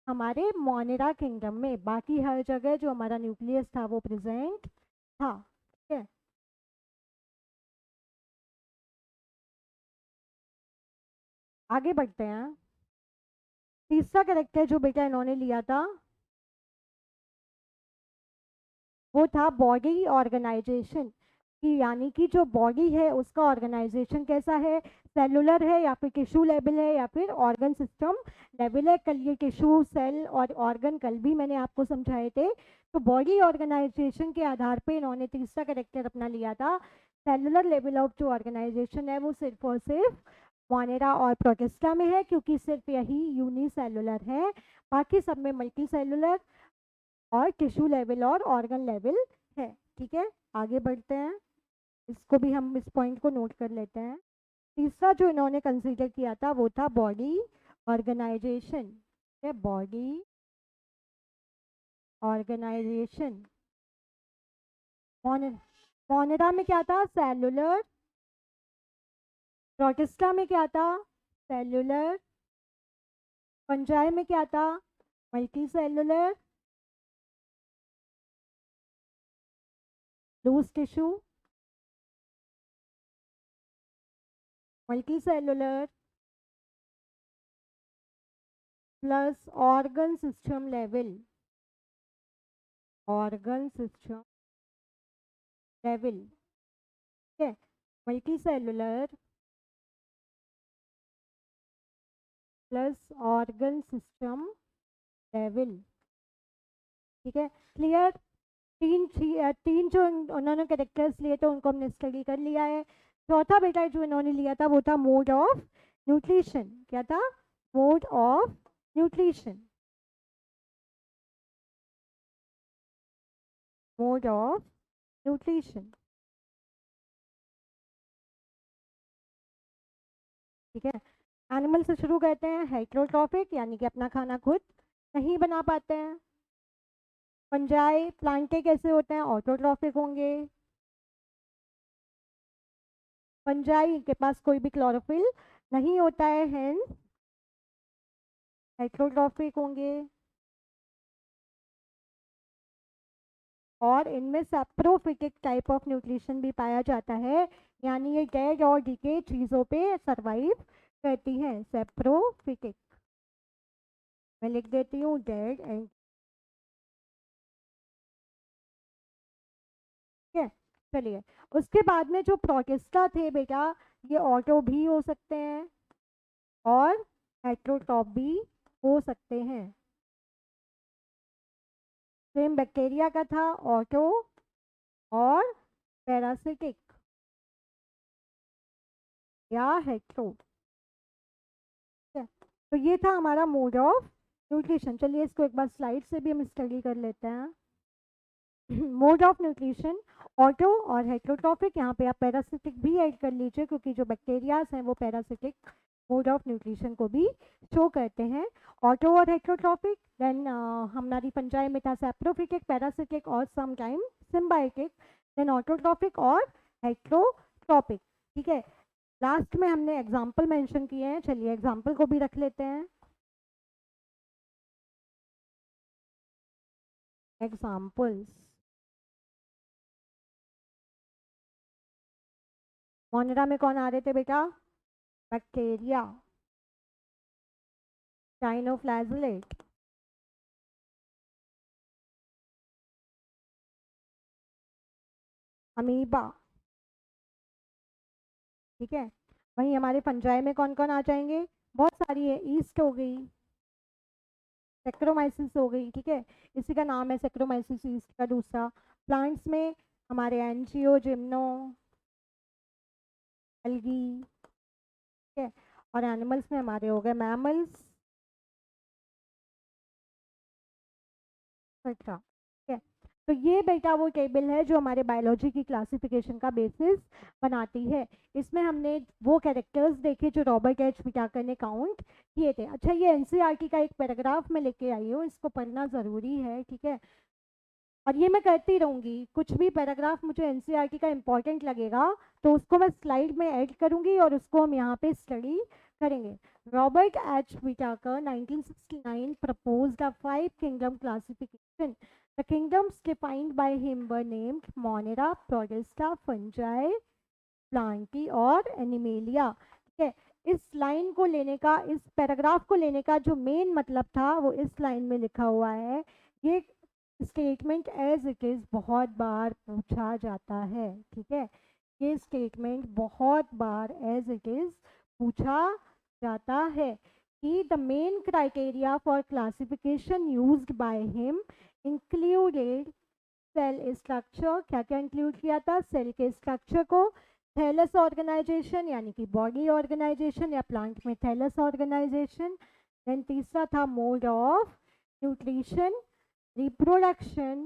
Speaker 1: हमारे मोनेरा किंगडम में, बाकी हर जगह जो हमारा न्यूक्लियस था वो प्रेजेंट था, ठीक है। आगे बढ़ते हैं। तीसरा कैरेक्टर जो बेटा इन्होंने लिया था वो था बॉडी ऑर्गेनाइजेशन, कि यानी कि जो बॉडी है उसका ऑर्गेनाइजेशन कैसा है, सेलुलर है या फिर टिश्यू लेवल है या फिर ऑर्गन सिस्टम लेवल है। कल ये टिश्यू सेल और ऑर्गन कल भी मैंने आपको समझाए थे। तो बॉडी ऑर्गेनाइजेशन के आधार पे इन्होंने तीसरा कैरेक्टर अपना लिया था। सेलुलर लेवल ऑफ जो ऑर्गेनाइजेशन है वो सिर्फ और सिर्फ मोनेरा और प्रोटिस्टा में है, क्योंकि सिर्फ यही यूनिसेलुलर है, बाकी सब में मल्टी सेलुलर और टिश्यू लेवल और ऑर्गन लेवल है, ठीक है। आगे बढ़ते हैं, इसको भी हम इस पॉइंट को नोट कर लेते हैं। तीसरा जो इन्होंने कंसीडर किया था वो था बॉडी ऑर्गेनाइजेशन, है बॉडी ऑर्गेनाइजेशन। मोनेरा में क्या था, सेलुलर, प्रोटिस्टा में क्या था, सेलुलर, फंजाई में क्या था, multicellular, loose tissue, multicellular plus organ system level, organ system level, ठीक है, multicellular plus organ system level, ठीक है, क्लियर। तीन जो उन्होंने कैरेक्टर्स लिए थे उनको हमने स्टडी कर लिया है। चौथा बेटा जो इन्होंने लिया था वो था मोड ऑफ न्यूट्रिशन, क्या था, mode of nutrition, mode of nutrition, ठीक है। एनिमल से शुरू करते हैं, हेटेरोट्रॉफिक यानी कि अपना खाना खुद नहीं बना पाते हैं। फंजाई प्लांटे कैसे होते हैं, ऑटोट्रॉफिक होंगे। फंजाई के पास कोई भी क्लोरोफिल नहीं होता है, हेंस हेटेरोट्रॉफिक होंगे। और इनमें सैप्रोफिटिक टाइप ऑफ न्यूट्रिशन भी पाया जाता है, यानी ये डेड और डिके चीज़ों पे सरवाइव करती हैं, सैप्रोफिटिक। मैं लिख देती हूँ डेड एंड, ठीक है। चलिए, उसके बाद में जो प्रोटिस्टा थे बेटा, ये ऑटो भी हो सकते हैं और हेटेरोट्रॉफ भी हो सकते हैं। सेम बैक्टीरिया का था, ऑटो और पैरासिटिक या हेटेरो, ठीक है। तो ये था हमारा मोड ऑफ न्यूट्रिशन, चलिए इसको एक बार स्लाइड से भी हम स्टडी कर लेते हैं। मोड ऑफ न्यूट्रिशन, ऑटो और हेट्रोट्रॉफिक, यहाँ पे आप पैरासिटिक भी ऐड कर लीजिए क्योंकि जो बैक्टीरियाज हैं वो पैरासिटिक मोड ऑफ न्यूट्रिशन को भी शो करते हैं। ऑटो और हेट्रोट्रॉफिक, देन हमारी फंजाई में था सैप्रोफिटिक, पैरासिटिक और some time symbiotic, then autotrophic और हेट्रोट्रॉपिक। ठीक है, लास्ट में हमने एग्जाम्पल मेंशन किए हैं, चलिए एग्जाम्पल को भी रख लेते हैं। एग्जाम्पल्स, मोनेरा में कौन आ रहे थे बेटा? बैक्टीरिया, साइनोफ्लैजेलेट, अमीबा। ठीक है, वहीं हमारे फंजाई में कौन कौन आ जाएंगे? बहुत सारी है, ईस्ट हो गई, सेक्रोमाइसिस हो गई। ठीक है, इसी का नाम है सेक्रोमाइसिस ईस्ट का दूसरा। प्लांट्स में हमारे एंजियो, जिम्नो, एल्गी। ठीक है, और एनिमल्स में हमारे हो गए मैमल्स, एक्सेट्रा। ठीक है, तो ये बेटा वो टेबल है जो हमारे बायोलॉजी की क्लासिफिकेशन का बेसिस बनाती है। इसमें हमने वो कैरेक्टर्स देखे जो रॉबर्ट एच विटाकर ने काउंट किए थे। अच्छा, ये एनसीईआरटी का एक पैराग्राफ में लेके आई हूँ, इसको पढ़ना ज़रूरी है। ठीक है, और ये मैं करती रहूँगी, कुछ भी पैराग्राफ मुझे एनसीईआरटी का इम्पोर्टेंट लगेगा तो उसको मैं स्लाइड में ऐड करूँगी और उसको हम यहाँ पे स्टडी करेंगे। Robert H Whittaker 1969 proposed a 5-kingdom classification. The kingdoms defined by him were named Monera, Protista, Fungi, Plantae और Animalia। ठीक है, इस लाइन को लेने का, इस पैराग्राफ को लेने का जो मेन मतलब था वो इस लाइन में लिखा हुआ है। ये स्टेटमेंट एज इट इज़ बहुत बार पूछा जाता है। ठीक है, ये स्टेटमेंट बहुत बार एज इट इज़ पूछा जाता है कि the main criteria for classification used by him included cell structure. क्या क्या इंक्लूड किया था? सेल के स्ट्रक्चर को, थैलस ऑर्गेनाइजेशन यानी कि बॉडी ऑर्गेनाइजेशन या प्लांट में थैलस ऑर्गेनाइजेशन, देन तीसरा था mode of nutrition, reproduction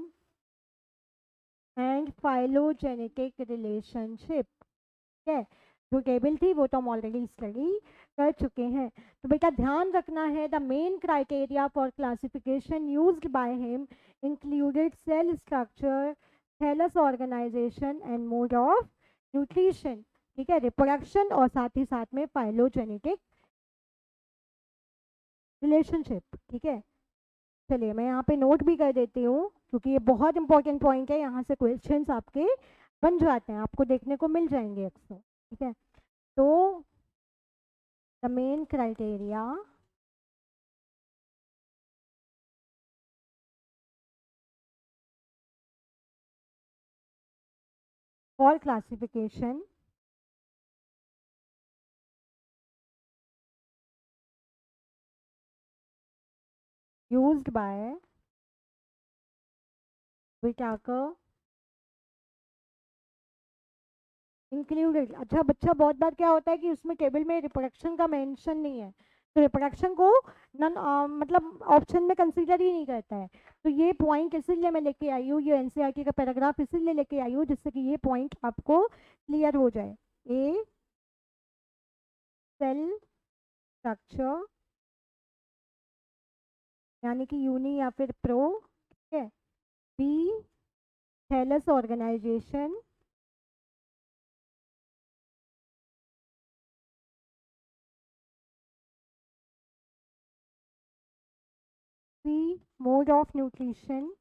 Speaker 1: and phylogenetic relationship। ठीक है, जो टेबल थी वो तो हम ऑलरेडी स्टडी कर चुके हैं। तो बेटा ध्यान रखना है, the main criteria for classification used by him included cell structure, thallus organisation and mode of nutrition. ठीक है, रिप्रोडक्शन और साथ ही साथ में फाइलोजेनेटिक रिलेशनशिप। ठीक है, चलिए मैं यहाँ पे नोट भी कर देती हूँ क्योंकि ये बहुत इंपॉर्टेंट पॉइंट है, यहाँ से क्वेश्चंस आपके बन जाते हैं, आपको देखने को मिल जाएंगे अक्सर। ठीक है, तो the main criteria for classification used bye Whittaker included. अच्छा बच्चा, बहुत बार क्या होता है कि उसमें टेबल में रिप्रोडक्शन का मेंशन नहीं है, तो रिप्रोडक्शन को नन मतलब ऑप्शन में कंसीडर ही नहीं करता है। तो ये पॉइंट इसीलिए मैं लेके आई हूँ, ये एनसीईआरटी का पैराग्राफ इसीलिए लेके आई हूँ जिससे कि ये पॉइंट आपको क्लियर हो जाए। ए, सेल स्ट्रक्चर यानी कि यूनी या फिर प्रो। ठीक है, B, thallus organisation, C, mode of nutrition,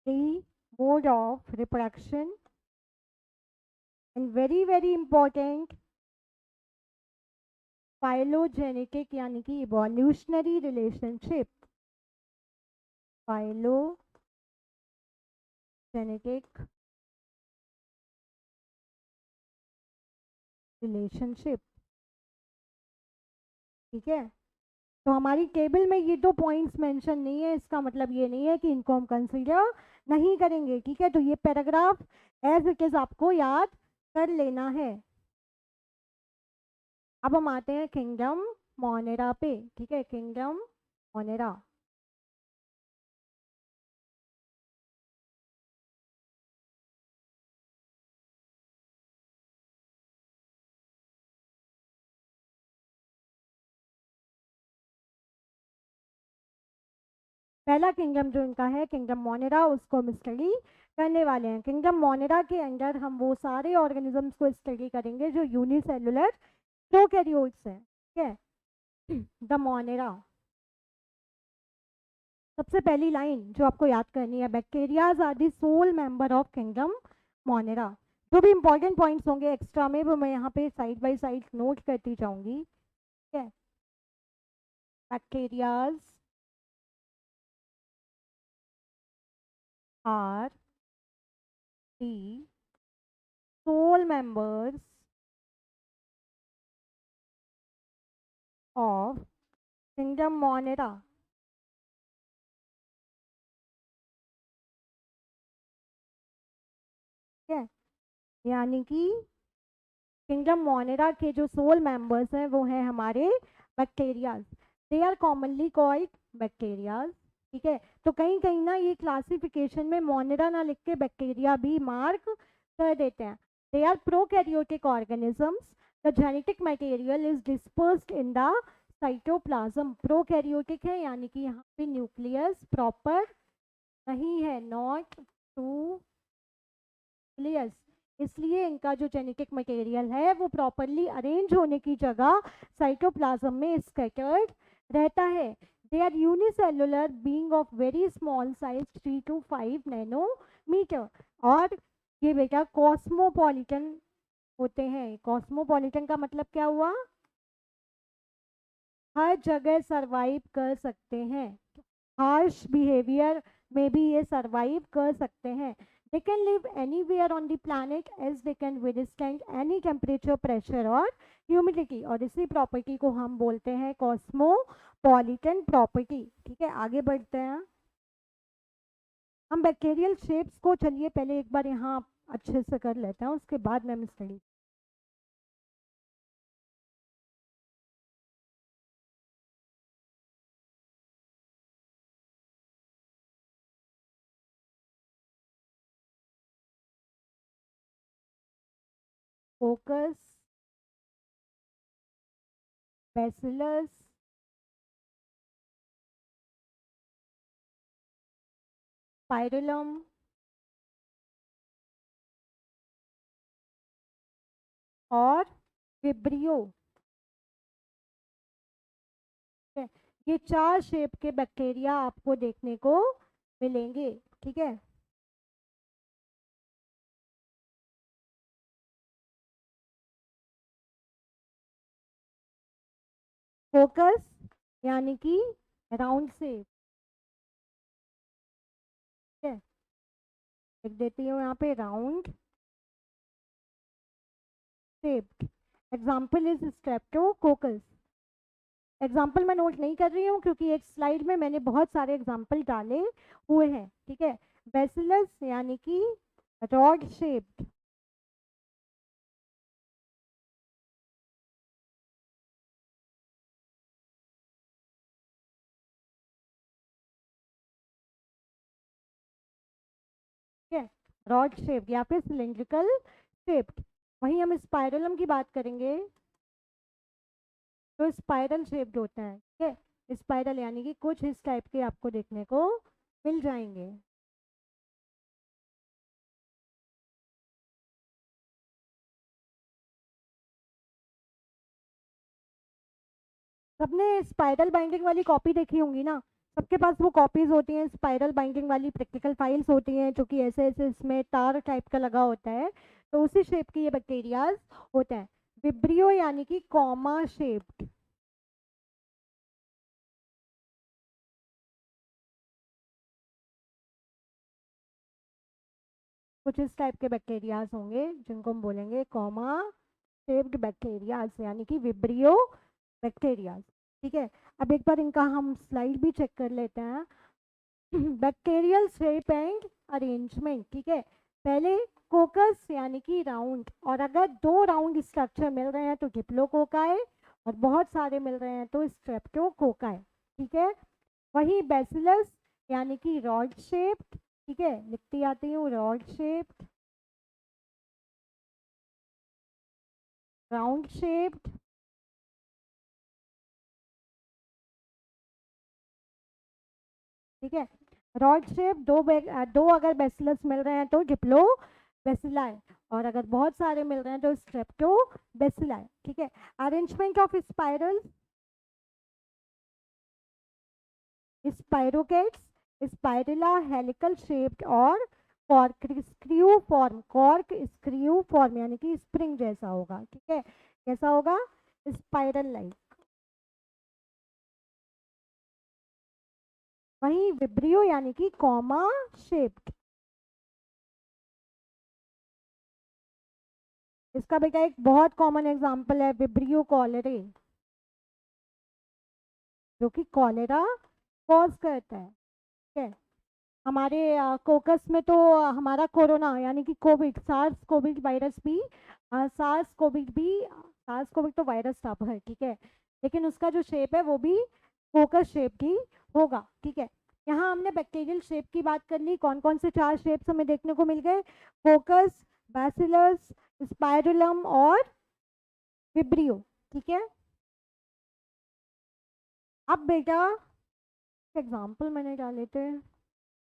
Speaker 1: D, mode of reproduction, and very very important phylogenetic यानी कि इवोल्यूशनरी रिलेशनशिप। Phylogenetic relationship. ठीक है, तो हमारी टेबल में ये दो पॉइंट्स मेंशन नहीं है, इसका मतलब ये नहीं है कि इनको हम कंसीडर नहीं करेंगे। ठीक है, तो ये पैराग्राफ एज इट इज आपको याद कर लेना है। अब हम आते हैं किंगडम मोनेरा पे, ठीक है, किंगडम मोनेरा। पहला किंगडम जो इनका है किंगडम मोनेरा, उसको हम स्टडी करने वाले हैं। किंगडम मोनेरा के अंडर हम वो सारे ऑर्गेनिजम्स को स्टडी करेंगे जो यूनिसेलुलर प्रोकैरियोट्स हैं, ठीक है। द मोनेरा, सबसे पहली लाइन जो आपको याद करनी है, bacterias are the sole member of kingdom monera. जो भी इंपॉर्टेंट पॉइंट्स होंगे एक्स्ट्रा में वो मैं यहाँ पे साइड बाय साइड नोट करती जाऊंगी, ठीक है। Bacterias are the sole members of kingdom monera. ठीक है, यानी कि किंगडम मोनेरा के जो सोल मेंबर्स हैं वो हैं हमारे bacterias. They are commonly called bacterias, ठीक है। तो कहीं कहीं ना ये क्लासिफिकेशन में मोनेरा ना लिख के बैक्टीरिया भी मार्क कर देते हैं। They are prokaryotic organisms, the genetic material is dispersed in the cytoplasm. Prokaryotic है यानी कि यहाँ पे न्यूक्लियस प्रॉपर नहीं है, नॉट टू न्यूक्लियस, इसलिए इनका जो जेनेटिक मटेरियल है वो प्रॉपरली अरेंज होने की जगह साइटोप्लाज्म में स्कैटर्ड रहता है। They are unicellular being of very small size 3 to 5 nanometre. और ये बेटा कॉस्मोपॉलिटन होते हैं। कॉस्मोपॉलिटन का मतलब क्या हुआ? हर जगह सरवाइव कर सकते हैं, हार्श बिहेवियर में भी ये सरवाइव कर सकते हैं। They can live anywhere on the planet as they can withstand any temperature, pressure और humidity। और इसी प्रॉपर्टी को हम बोलते हैं कॉस्मोपॉलिटन प्रॉपर्टी। ठीक है, आगे बढ़ते हैं। हम बैक्टीरियल शेप्स को चलिए पहले एक बार यहाँ अच्छे से कर लेते हैं, उसके बाद में हम स्टडी। फोकस, बैसिलस, स्पाइरलम और विब्रियो। ये 4 शेप के बैक्टीरिया आपको देखने को मिलेंगे, ठीक है। फोकस यानी कि राउंड शेप, ठीक है, लिख देती हूँ यहाँ पे round shaped. Example is Streptococcus. Example मैं नोट नहीं कर रही हूँ क्योंकि एक स्लाइड में मैंने बहुत सारे एग्जाम्पल डाले हुए हैं, ठीक है। बैसिलस यानी कि रॉड शेप्ड, ठीक है, रॉड शेप्ड या फिर सिलेंड्रिकल शेप्ड। वहीं हम स्पाइरलम की बात करेंगे तो स्पाइरल शेप्ड होता है, ठीक है। स्पाइरल यानी कि कुछ इस टाइप के आपको देखने को मिल जाएंगे। सबने स्पाइरल बाइंडिंग वाली कॉपी देखी होंगी ना, सबके पास वो कॉपीज होती हैं स्पाइरल बाइंडिंग वाली, प्रैक्टिकल फाइल्स होती हैं जो कि ऐसे ऐसे इसमें तार टाइप का लगा होता है, तो उसी शेप के ये बैक्टीरियाज होते हैं। विब्रियो यानी कि कॉमा शेप्ड, कुछ इस टाइप के बैक्टीरियाज होंगे जिनको हम बोलेंगे कॉमा शेप्ड बैक्टीरियाज यानी कि विब्रियो बैक्टीरियाज, ठीक है। अब एक बार इनका हम स्लाइड भी चेक कर लेते हैं। बैक्टीरियल शेप एंड अरेंजमेंट, ठीक है। पहले कोकस यानी कि राउंड, और अगर 2 राउंड स्ट्रक्चर मिल रहे हैं तो डिप्लोकोकाई, और बहुत सारे मिल रहे हैं तो स्ट्रेप्टोकोकाई। ठीक है। वही बैसिलस यानी कि रॉड शेप्ड, ठीक है, लिखती आती हूँ, रॉड शेप्ड, राउंड शेप्ड, ठीक है, रॉड शेप। दो अगर बैसिलस मिल रहे हैं तो डिप्लो बेसिलाई, और अगर बहुत सारे मिल रहे हैं तो स्ट्रेप्टो बेसिलाई। ठीक है। Arrangement of spiral, spirochetes, spirilla, helical shaped, और corkscrew form, corkscrew form यानी कि स्प्रिंग जैसा होगा। ठीक है, कैसा होगा, स्पाइरल लाइक। वही विब्रियो यानी कि कॉमा शेप्ड। इसका बेटा एक बहुत कॉमन एग्जांपल है विब्रियो कॉलेरे, जो कि कॉलेरा कॉज करता है। ठीक है। हमारे कोकस में तो हमारा कोरोना यानी कि कोविड, सार्स कोविड वायरस भी, सार्स कोविड तो वायरस था पर, ठीक है, लेकिन उसका जो शेप है वो भी कोकस शेप ही होगा। ठीक है। यहाँ हमने बैक्टीरियल शेप की बात कर ली। कौन कौन से 4 शेप्स हमें देखने को मिल गए, कोकस, बैसिलस, स्पाइरुलम और विब्रियो। ठीक है। अब बेटा एग्जाम्पल मैंने डाले थे,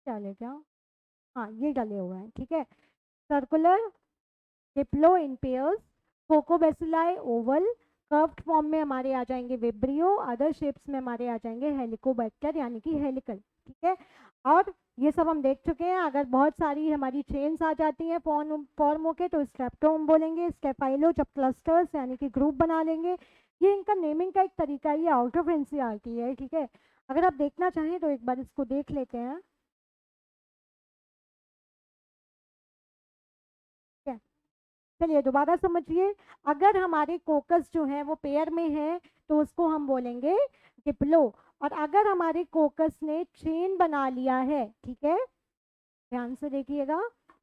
Speaker 1: डाले क्या, हाँ ये डाले हुए हैं। ठीक है। Circular, diplo in pairs, coccobacilli oval, curved form में हमारे आ जाएंगे विब्रियो, अदर शेप्स में हमारे आ जाएंगे हेलिकोबैक्टर यानी कि हेलिकल। ठीक है। और ये सब हम देख चुके हैं। अगर बहुत सारी हमारी चेन्स आ जाती हैं फॉर्म होके तो स्ट्रेप्टोम बोलेंगे। स्टेफाइलो जब क्लस्टर्स यानी कि ग्रुप बना लेंगे। ये इनका नेमिंग का एक तरीका, ये आउट ऑफ एनसीईआरटी है। ठीक है। अगर आप देखना चाहें तो एक बार इसको देख लेते हैं। ठीक है, चलिए दोबारा समझिए। अगर हमारे कोकस जो है वो पेयर में है तो उसको हम बोलेंगे डिप्लो। और अगर हमारे कोकस ने चेन बना लिया है, ठीक है, ध्यान से देखिएगा,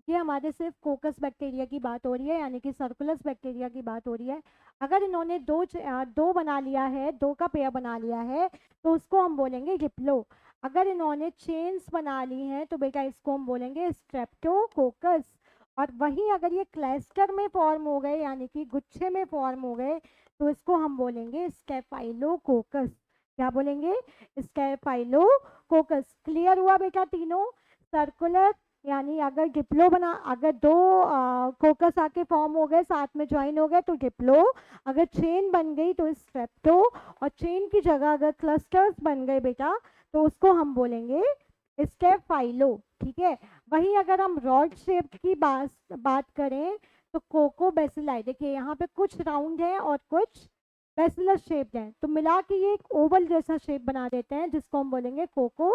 Speaker 1: ये हमारे सिर्फ कोकस बैक्टीरिया की बात हो रही है यानी कि सर्कुलस बैक्टीरिया की बात हो रही है। अगर इन्होंने दो बना लिया है, 2 का पेयर बना लिया है तो उसको हम बोलेंगे डिप्लो। अगर इन्होंने चेन्स बना ली हैं तो बेटा इसको हम बोलेंगे स्ट्रेप्टोकोकस। और वहीं अगर ये क्लस्टर में फॉर्म हो गए यानी कि गुच्छे में फॉर्म हो गए तो इसको हम बोलेंगे स्टेफाइलोकोकस। क्या बोलेंगे, स्टेफाइलोकोकस। क्लियर हुआ बेटा तीनों। सर्कुलर यानी अगर डिप्लो बना, अगर 2 कोकस आके फॉर्म हो गए, साथ में ज्वाइन हो गए तो डिप्लो। अगर चेन बन गई तो स्ट्रेप्टो। और चेन की जगह अगर क्लस्टर्स बन गए बेटा तो उसको हम बोलेंगे स्टेफाइलो। ठीक है। वहीं अगर हम रॉड शेप की बात करें तो कोको बेसिलाई, देखिए यहाँ पे कुछ राउंड है और कुछ बेसिलस शेप्ड है, तो मिला के ये एक ओवल जैसा शेप बना देते हैं जिसको हम बोलेंगे कोको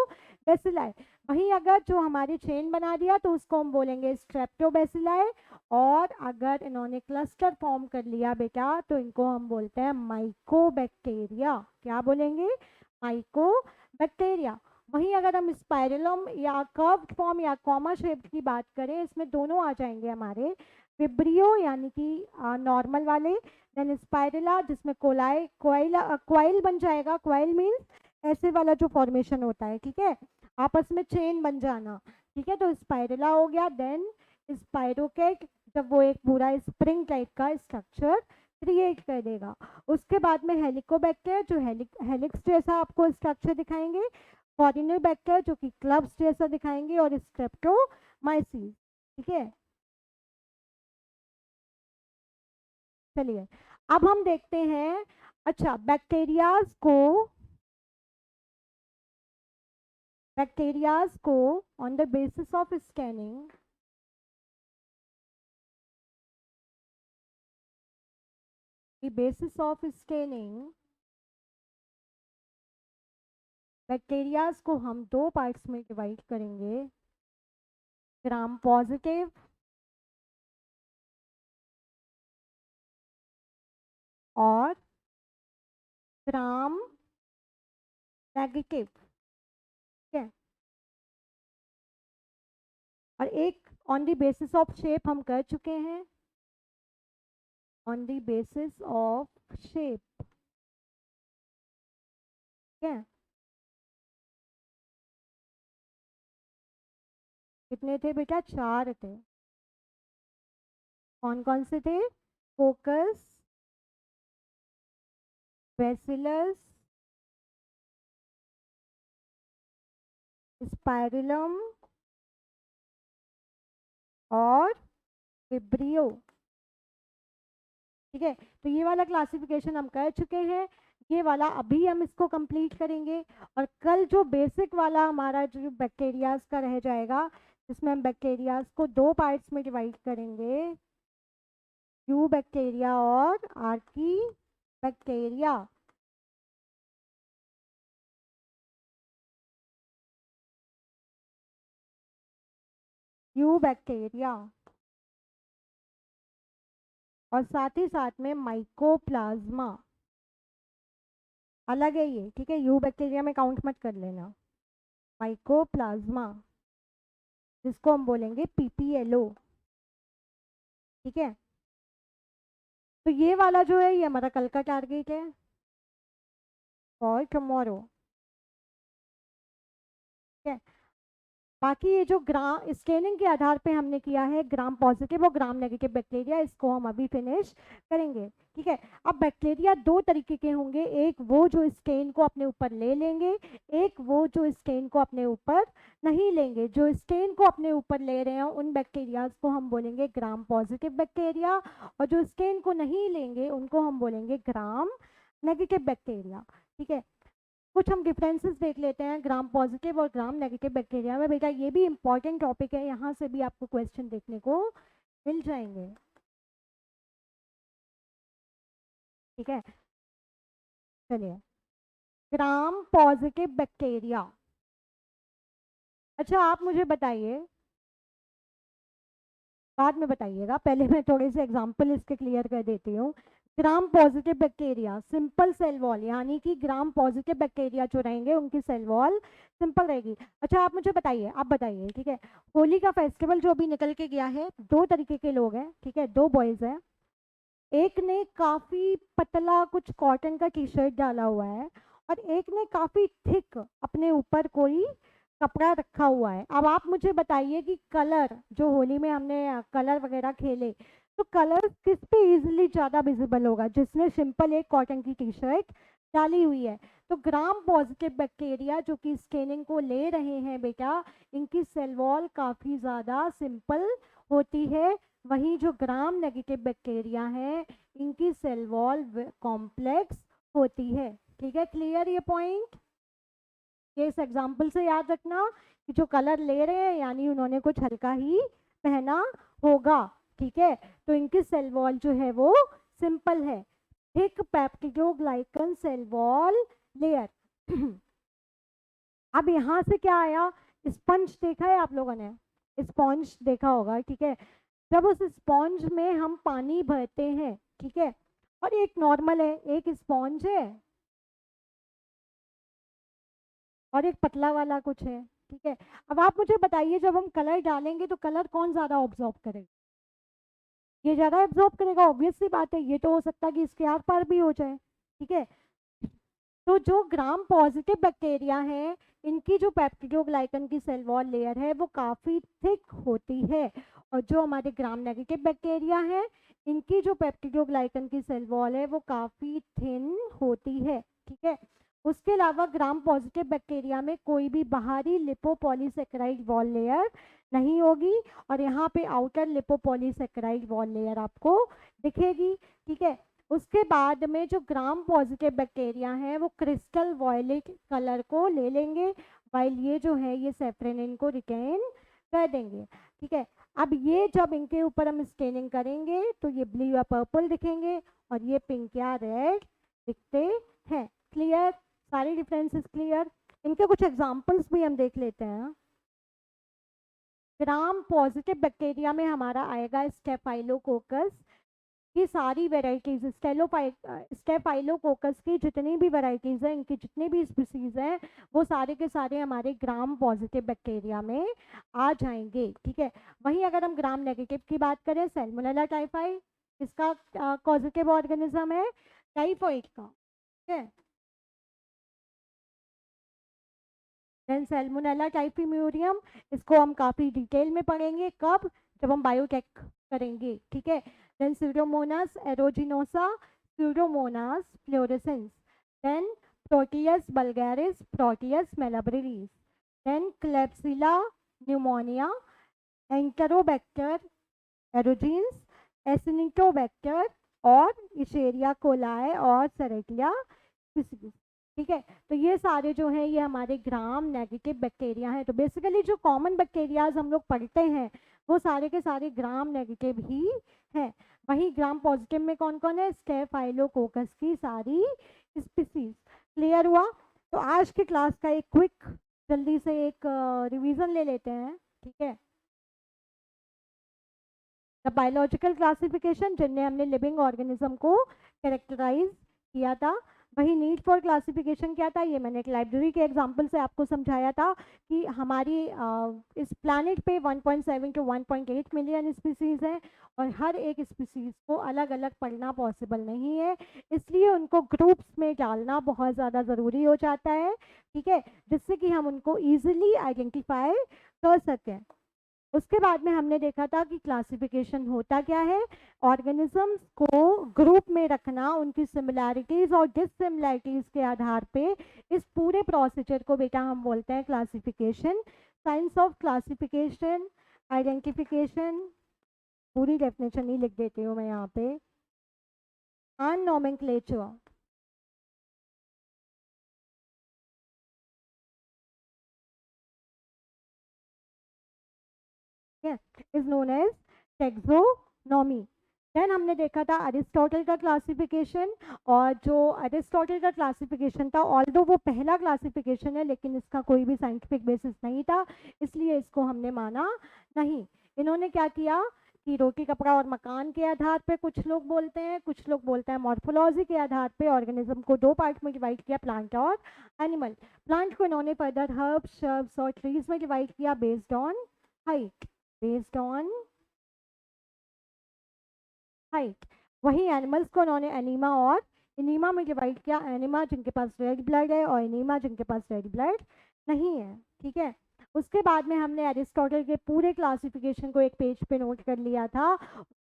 Speaker 1: बेसिलाई। वहीं अगर जो हमारी चेन बना दिया तो उसको हम बोलेंगे स्ट्रेप्टोबैसिलाई। और अगर इन्होंने क्लस्टर फॉर्म कर लिया बेटा तो इनको हम बोलते हैं माइकोबैक्टीरिया। क्या बोलेंगे, माइकोबैक्टीरिया। वहीं अगर हम स्पाइरलम या कर्व्ड फॉर्म या कॉमा शेप की बात करें, इसमें दोनों आ जाएंगे हमारे विब्रियो यानी कि नॉर्मल वाले, देन स्पाइरला जिसमें कोलाई कोइल क्वाइल बन जाएगा। क्वाइल मीन्स ऐसे वाला जो फॉर्मेशन होता है, ठीक है, आपस में चेन बन जाना। ठीक है, तो स्पाइरला हो गया। देन स्पाइरोकेट, जब वो एक पूरा स्प्रिंग टाइप का स्ट्रक्चर क्रिएट कर देगा। उसके बाद में हेलिकोबैक्टर जो हेलिक्स जैसा आपको स्ट्रक्चर दिखाएंगे, कॉर्डिनोबैक्टर जो कि क्लब्स जैसा दिखाएंगे, और स्ट्रेप्टोमाइसिस। ठीक है। चलिए अब हम देखते हैं, अच्छा बैक्टीरियाज को on the basis of scanning, the basis of scanning, bacterias को हम 2 पार्ट्स में डिवाइड करेंगे, ग्राम पॉजिटिव और ग्राम नेगेटिव। ठीक है। और एक on the basis of shape हम कर चुके हैं, on the basis of shape, ठीक है। कितने थे बेटा? 4 थे। कौन कौन से थे? फोकस, बेसिलस, स्पाइरलम और विब्रियो, ठीक है। तो ये वाला क्लासिफिकेशन हम कर चुके हैं, ये वाला अभी हम इसको कंप्लीट करेंगे। और कल जो बेसिक वाला हमारा जो बैक्टीरियाज का रह जाएगा, जिसमें हम बैक्टीरियाज को 2 पार्ट्स में डिवाइड करेंगे, यू बैक्टीरिया और आर्की बैक्टीरिया। यू बैक्टीरिया और साथ ही साथ में माइकोप्लाज्मा, अलग है ये, ठीक है। यू बैक्टीरिया में काउंट मत कर लेना। माइकोप्लाज्मा, जिसको हम बोलेंगे पीपीएलओ, ठीक है। तो ये वाला जो है ये हमारा कल का टारगेट है फॉर टुमारो, ठीक है। बाकी ये जो ग्राम स्केलिंग के आधार पे हमने किया है, ग्राम पॉजिटिव और ग्राम नेगेटिव बैक्टीरिया, इसको हम अभी फिनिश करेंगे, ठीक है। अब बैक्टीरिया 2 तरीके के होंगे, एक वो जो स्टेन को अपने ऊपर ले लेंगे, एक वो जो स्टेन को अपने ऊपर नहीं लेंगे। जो स्टेन को अपने ऊपर ले रहे हैं उन बैक्टीरिया को हम बोलेंगे ग्राम पॉजिटिव बैक्टीरिया, और जो स्टेन को नहीं लेंगे उनको हम बोलेंगे ग्राम नेगेटिव बैक्टीरिया, ठीक है। कुछ हम डिफरेंसेस देख लेते हैं ग्राम पॉजिटिव और ग्राम नेगेटिव बैक्टीरिया में। बेटा ये भी इंपॉर्टेंट टॉपिक है, यहाँ से भी आपको क्वेश्चन देखने को मिल जाएंगे, ठीक है। चलिए, ग्राम पॉजिटिव बैक्टीरिया। अच्छा आप मुझे बताइए, बाद में बताइएगा, पहले मैं थोड़े से एग्जांपल इसके क्लियर कर देती हूँ। Gram positive bacteria simple cell wall, यानी कि ग्राम पॉजिटिव बैक्टीरिया जो रहेंगे उनकी सेल वॉल सिंपल रहेगी। अच्छा आप मुझे बताइए, आप बताइए, ठीक है। होली का फेस्टिवल जो अभी निकल के गया है, 2 तरीके के लोग हैं, ठीक है, 2 बॉयज हैं। एक ने काफी पतला कुछ कॉटन का टी शर्ट डाला हुआ है और एक ने काफी थिक अपने ऊपर कोई कपड़ा रखा हुआ है। अब आप मुझे बताइए कि कलर, जो होली में हमने कलर वगैरह खेले, तो कलर किस पे इजीली ज्यादा विजिबल होगा? जिसने सिंपल एक कॉटन की टी शर्ट डाली हुई है। तो ग्राम पॉजिटिव बैक्टीरिया जो कि स्टेनिंग को ले रहे हैं बेटा, इनकी सेल वॉल काफी ज्यादा सिंपल होती है। वहीं जो ग्राम नेगेटिव बैक्टीरिया है, इनकी सेल वॉल कॉम्प्लेक्स होती है, ठीक है। क्लियर ये पॉइंट? ये इस एग्जाम्पल से याद रखना कि जो कलर ले रहे हैं यानी उन्होंने कुछ हल्का ही पहना होगा, ठीक है। तो इनकी सेल वॉल जो है वो सिंपल है, thick peptidoglycan cell wall layer. अब यहाँ से क्या आया? स्पंज देखा है आप लोगों ने? स्पंज देखा होगा, ठीक है। जब उस स्पॉन्ज में हम पानी भरते हैं, ठीक है, और एक नॉर्मल है, एक स्पॉन्ज है और एक पतला वाला कुछ है, ठीक है। अब आप मुझे बताइए, जब हम कलर डालेंगे तो कलर कौन ज्यादा ऑब्जॉर्व करेगा? ये ज्यादा ऑब्जॉर्व करेगा, ऑब्वियस सी बात है। ये तो हो सकता है कि इसके आर पार भी हो जाए, ठीक है। तो जो ग्राम पॉजिटिव बैक्टीरिया है, इनकी जो पेप्टिडोग्लाइकन की सेल वॉल लेयर है वो काफ़ी थिक होती है, और जो हमारे ग्राम नेगेटिव बैक्टीरिया है, इनकी जो पेप्टिडोग्लाइकन की सेल वॉल है वो काफ़ी थिन होती है, ठीक है। उसके अलावा ग्राम पॉजिटिव बैक्टीरिया में कोई भी बाहरी लिपोपॉलीसेकेराइड वॉल लेयर नहीं होगी, और यहाँ पे आउटर लिपोपॉलीसेकेराइड वॉल लेयर आपको दिखेगी, ठीक है। उसके बाद में जो ग्राम पॉजिटिव बैक्टीरिया हैं वो क्रिस्टल वॉयलेट कलर को ले लेंगे, वाइल ये जो है ये सेफ्रेनिन को रिटेन कर देंगे, ठीक है। अब ये जब इनके ऊपर हम स्टेनिंग करेंगे तो ये ब्लू या पर्पल दिखेंगे, और ये पिंक या रेड दिखते हैं। क्लियर? सारी डिफरेंसेस क्लियर? इनके कुछ एग्जांपल्स भी हम देख लेते हैं। ग्राम पॉजिटिव बैक्टीरिया में हमारा आएगा स्टेफाइलोकोकस, ये सारी वेराइटीज स्टेफाइलोकोकस की जितनी भी वेराइटीज हैं, इनकी जितनी भी स्पीसीज हैं, वो सारे के सारे हमारे ग्राम पॉजिटिव बैक्टीरिया में आ जाएंगे। ठीक है। वहीं अगर हम ग्राम नेगेटिव की बात करें, सैल्मोनेला टाइफाई इसका पॉजिटिव ऑर्गेनिज्म है, टाइफॉइड का। ठीक है। देन सैल्मोनेला टाइफीम्यूरियम, इसको हम काफ़ी डिटेल में पढ़ेंगे, कब? जब हम बायोटेक करेंगे। ठीक है। Then Pseudomonas aeruginosa, Pseudomonas fluorescens, then Proteus vulgaris, Proteus mirabilis, then Klebsiella pneumoniae, Enterobacter aerogenes, Acinetobacter और इशेरिया कोलाई और सेरेटिया स्पीसीज। ठीक है। तो ये सारे जो हैं ये हमारे ग्राम नेगेटिव बैक्टीरिया हैं। तो बेसिकली जो कॉमन बैक्टीरियाज हम लोग पढ़ते हैं वो सारे के सारे ग्राम नेगेटिव ही हैं। वहीं ग्राम पॉजिटिव में कौन कौन है? स्टेफाइलोकोकस की सारी स्पीसीज। क्लियर हुआ? तो आज की क्लास का एक क्विक जल्दी से एक रिवीजन ले लेते हैं। ठीक है। द बायोलॉजिकल क्लासिफिकेशन, जिनमें हमने लिविंग ऑर्गेनिज्म को कैरेक्टराइज किया था। वही नीड फॉर क्लासिफिकेशन क्या था? ये मैंने एक लाइब्रेरी के एग्जांपल से आपको समझाया था कि हमारी इस प्लैनेट पे 1.7 टू 1.8 मिलियन स्पीसीज हैं और हर एक स्पीसीज को अलग अलग पढ़ना पॉसिबल नहीं है, इसलिए उनको ग्रुप्स में डालना बहुत ज़्यादा ज़रूरी हो जाता है। ठीक है। जिससे कि हम उनको ईजिली आइडेंटिफाई कर सकें। उसके बाद में हमने देखा था कि क्लासिफिकेशन होता क्या है, ऑर्गेनिजम्स को ग्रुप में रखना, उनकी सिमिलैरिटीज और डिससिमिलैरिटीज के आधार पे इस पूरे प्रोसीजर को बेटा हम बोलते हैं classification. Science of classification, identification, पूरी डेफिनेशन ही लिख देती हूँ मैं यहाँ पे। And nomenclature, is known as taxonomy. Then हमने देखा था अरिस्टोटल का क्लासिफिकेशन, और जो अरिस्टोटल का क्लासिफिकेशन था, ऑल्दो वो पहला क्लासिफिकेशन है लेकिन इसका कोई भी साइंटिफिक बेसिस नहीं था, इसलिए इसको हमने माना नहीं। इन्होंने क्या किया कि रोटी कपड़ा और मकान के आधार पे कुछ लोग बोलते हैं, कुछ लोग बोलते हैं मॉर्फोलॉजी के आधार पे ऑर्गेनिज्म को दो पार्ट में डिवाइड किया, प्लांट और एनिमल। प्लांट को इन्होंने फर्दर हर्ब्स, श्रब्स और ट्रीज में डिवाइड किया based on height, based on height. वही एनिमल्स को उन्होंने एनीमा और इनीमा में डिवाइड किया, एनिमा जिनके पास रेड ब्लड है और इनीमा जिनके पास रेड ब्लड नहीं है। ठीक है। उसके बाद में हमने एरिस्टोटल के पूरे क्लासिफिकेशन को एक पेज पे नोट कर लिया था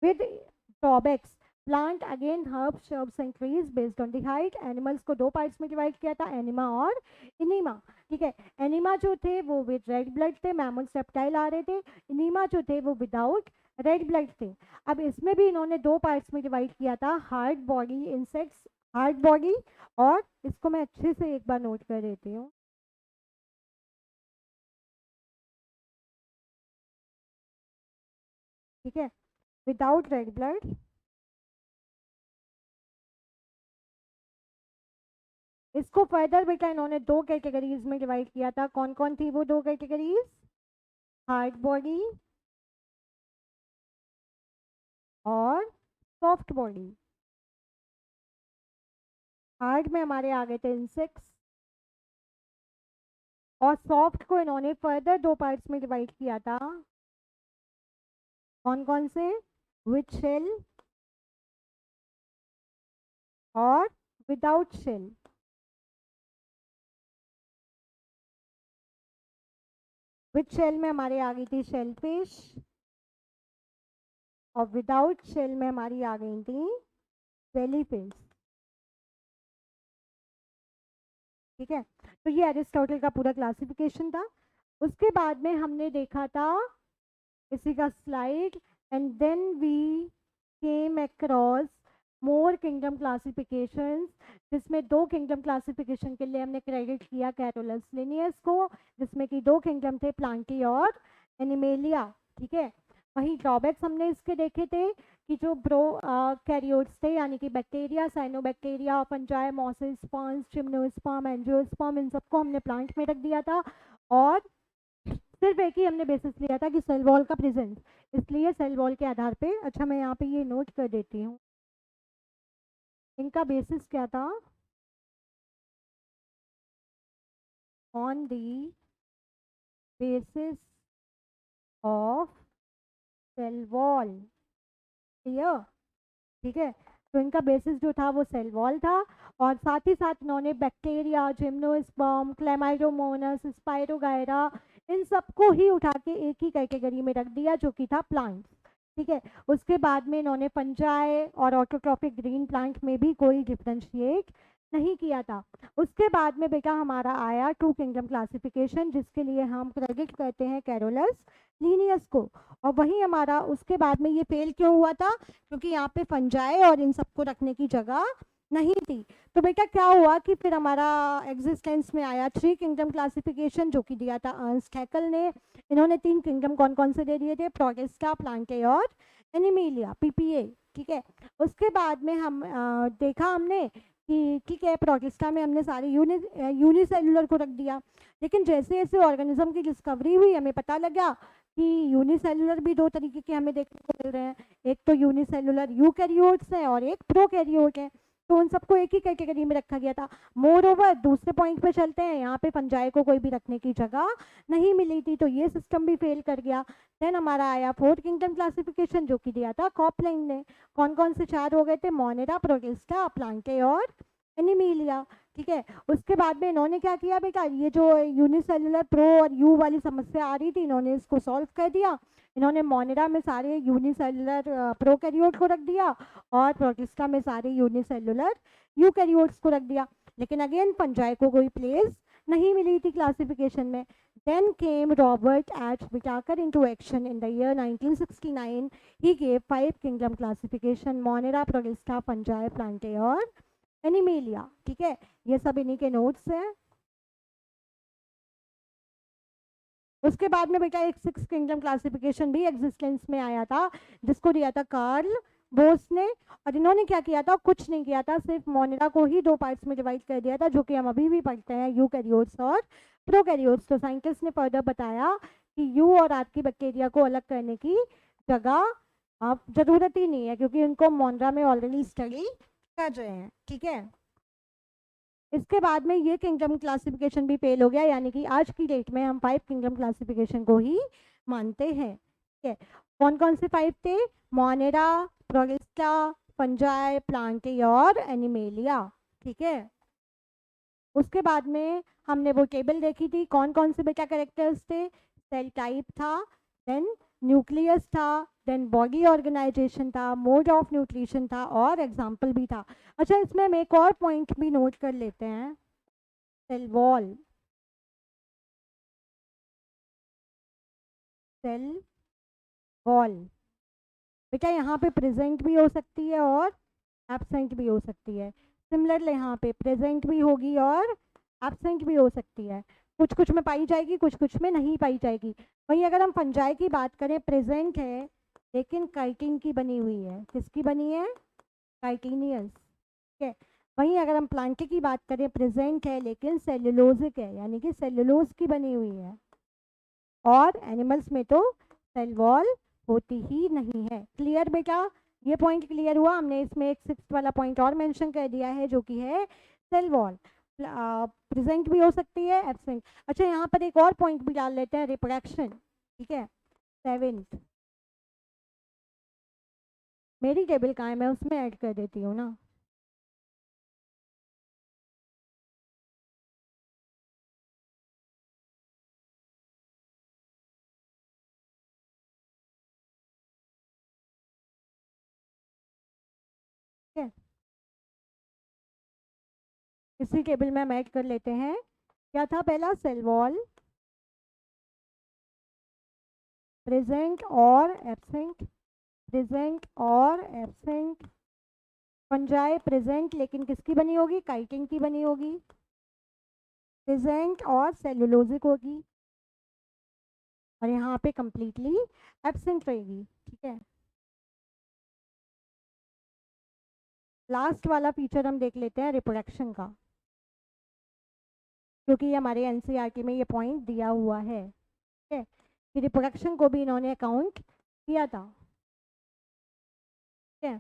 Speaker 1: with drawbacks. Plant again herbs, shrubs and trees based on the height. Animals को दो पार्ट्स में डिवाइड किया था, एनिमा और इनीमा। ठीक है। एनिमा जो थे वो विद रेड ब्लड थे, मैमल्स रेप्टाइल आ रहे थे। इनीमा जो थे वो विदाउट रेड ब्लड थे। अब इसमें भी इन्होंने दो पार्ट्स में डिवाइड किया था, hard body insects, hard body, और इसको मैं अच्छे से एक बार नोट कर देती हूँ। ठीक है। विदाउट रेड ब्लड, इसको फर्दर बेटा इन्होंने दो कैटेगरीज में डिवाइड किया था। कौन कौन थी वो दो कैटेगरीज? हार्ड बॉडी और सॉफ्ट बॉडी। हार्ड में हमारे आ गए थे इंसेक्ट्स, और सॉफ्ट को इन्होंने फर्दर दो पार्ट्स में डिवाइड किया था। कौन कौन से? विथ शेल और विदाउट शेल। विथ शेल में हमारे आ गई थी शेल फिश, और विदाउट शेल में हमारी आ गई थी जेली फिश। ठीक है। तो ये एरिस्टोटल का पूरा क्लासिफिकेशन था। उसके बाद में हमने देखा था इसी का slide, and then we came across more kingdom classifications, जिसमें दो किंगडम क्लासिफिकेशन के लिए हमने क्रेडिट किया कैरोलस लिनियस को, जिसमें कि दो किंगडम थे, प्लांटी और एनिमेलिया। ठीक है। वही ड्रॉबैक्स हमने इसके देखे थे कि जो ब्रो कैरियोट्स थे, यानी कि bacteria, cyanobacteria, fungi, mosses, sponge, gymnosperm, angiosperm, इन सबको हमने प्लांट में रख दिया था, और सिर्फ एक ही हमने बेसिस लिया था कि सेल वॉल का प्रेजेंस, इसलिए सेल वॉल के आधार पे। अच्छा, मैं यहाँ पे ये नोट कर देती हूँ। इनका बेसिस क्या था? On the basis of cell wall. Clear? ठीक है, तो इनका बेसिस जो था वो सेल वॉल था, और साथ ही साथ इन्होंने बैक्टीरिया, जिम्नोस्पर्म, क्लेमाइडोमोनास, स्पाइरोगायरा, इन सबको ही उठा के एक ही कैटेगरी में रख दिया जो कि था प्लांट्स। ठीक है, उसके बाद में इन्होंने फंजाई और ऑटोट्रॉपिक ग्रीन प्लांट में भी कोई डिफ्रेंशिएट नहीं किया था। उसके बाद में बेटा हमारा आया टू किंगडम क्लासिफिकेशन, जिसके लिए हम क्रेडिट करते हैं कैरोलस लीनियस को। और वही हमारा उसके बाद में ये फेल क्यों हुआ था? क्योंकि यहाँ पे फंजाई और इन सबको रखने की जगह नहीं थी। तो बेटा क्या हुआ कि फिर हमारा एग्जिस्टेंस में आया थ्री किंगडम क्लासिफिकेशन, जो कि दिया था अर्नस्ट हैकेल ने। इन्होंने तीन किंगडम कौन कौन से दे दिए थे? प्रोटिस्टा, प्लांटे और एनिमेलिया, पीपीए। ठीक है, उसके बाद में हम देखा हमने कि ठीक है, प्रोटिस्टा में हमने सारे यूनिसेलुलर को रख दिया, लेकिन जैसे जैसे ऑर्गेनिज्म की डिस्कवरी हुई हमें पता लगा कि यूनिसेलुलर भी दो तरीके के हमें देखने को मिल रहे हैं। एक तो यूनिसेलुलर यूकैरियोट्स है और एक प्रोकैरियोट है, तो उन सबको एक ही कैटेगरी में रखा गया था। मोर ओवर दूसरे पॉइंट पे चलते हैं, यहाँ पे फंजाई को कोई भी रखने की जगह नहीं मिली थी, तो ये सिस्टम भी फेल कर गया। देन हमारा आया फोर्थ किंगडम क्लासिफिकेशन, जो कि दिया था कॉपलैंड ने। कौन कौन से चार हो गए थे? मोनेरा, प्रोटिस्टा, प्लांटे और एनिमीलिया। ठीक है, उसके बाद में इन्होंने क्या किया बेटा, ये जो यूनिसेलुलर प्रो और यू वाली समस्या आ रही थी, इन्होंने इसको सॉल्व कर दिया। इन्होंने मोनेरा में सारे यूनिसेलुलर प्रोकैरियोट को रख दिया और प्रोटिस्टा में सारे यूनिसेलुलर यूकैरियोट्स को रख दिया, लेकिन अगेन फंजाई को कोई प्लेस नहीं मिली थी क्लासिफिकेशन में। Then came Robert H. Whittaker into action in the year 1969. He gave five kingdom classification: Monera, Protista, Fungi, Plantae और एनिमेलिया। ठीक है, ये सब इन्हीं के नोट्स हैं। उसके बाद में बेटा एक सिक्स किंगडम क्लासिफिकेशन भी एग्जिस्टेंस में आया था, जिसको दिया था कार्ल बोस ने। और इन्होंने क्या किया था? कुछ नहीं किया था, सिर्फ मोनेरा को ही दो पार्ट्स में डिवाइड कर दिया था, जो कि हम अभी भी पढ़ते हैं, यूकैरियोट्स और प्रोकैरियोट्स। तो साइंटिस्ट ने फर्दर बताया कि यू और आर की बैक्टीरिया को अलग करने की जगह अब जरूरत ही नहीं है, क्योंकि उनको मोनेरा में ऑलरेडी स्टडी कर रहे हैं। ठीक है, इसके बाद में ये किंगडम क्लासिफिकेशन भी फेल हो गया, यानी कि आज की डेट में हम फाइव किंगडम क्लासिफिकेशन को ही मानते हैं। ठीक है, कौन कौन से फाइव थे? मोनेरा, प्रोटिस्टा, फंजाई, प्लांटे और एनिमेलिया। ठीक है, उसके बाद में हमने वो टेबल देखी थी, कौन कौन से बेटा कैरेक्टर्स थे? सेल टाइप था, देन न्यूक्लियस था, देन बॉडी ऑर्गेनाइजेशन था, मोड ऑफ न्यूट्रिशन था और एग्जाम्पल भी था। अच्छा, इसमें हम एक और पॉइंट भी नोट कर लेते हैं, सेल वॉल। सेल वॉल बेटा यहाँ पे प्रेजेंट भी हो सकती है और एब्सेंट भी हो सकती है। सिमिलरली यहाँ पे प्रेजेंट भी होगी और एब्सेंट भी हो सकती है, कुछ कुछ में पाई जाएगी, कुछ कुछ में नहीं पाई जाएगी। वहीं अगर हम फंजाई की बात करें, प्रेजेंट है लेकिन काइटिन की बनी हुई है। किसकी बनी है? काइटिनियस। ठीक है, वहीं अगर हम प्लांट की बात करें, प्रेजेंट है लेकिन सेल्यूलोजिक है, यानी कि सेल्यूलोज की बनी हुई है। और एनिमल्स में तो सेल वॉल होती ही नहीं है। क्लियर बेटा? ये पॉइंट क्लियर हुआ। हमने इसमें एक सिक्स्थ वाला पॉइंट और मेंशन कर दिया है, जो कि है सेल वॉल प्रेजेंट भी हो सकती है, एब्सेंट। अच्छा, यहाँ पर एक और पॉइंट भी डाल लेते हैं, रिप्रोडक्शन। ठीक है, सेवेंथ। मेरी टेबल कहाँ है? मैं उसमें ऐड कर देती हूँ ना। ठीक है, इसी टेबल में हम ऐड कर लेते हैं। क्या था पहला? सेल वॉल प्रेजेंट और एब्सेंट, प्रेजेंट और एब्सेंट। फंजाई प्रेजेंट लेकिन किसकी बनी होगी? काइटिन की बनी होगी, प्रेजेंट और सेलुलोजिक होगी, और यहाँ पे कंप्लीटली एब्सेंट रहेगी। ठीक है, लास्ट वाला फीचर हम देख लेते हैं, रिप्रोडक्शन का, क्योंकि हमारे एनसीईआरटी में ये पॉइंट दिया हुआ है। ठीक है, कि रिप्रोडक्शन को भी इन्होंने अकाउंट किया था। ठीक है,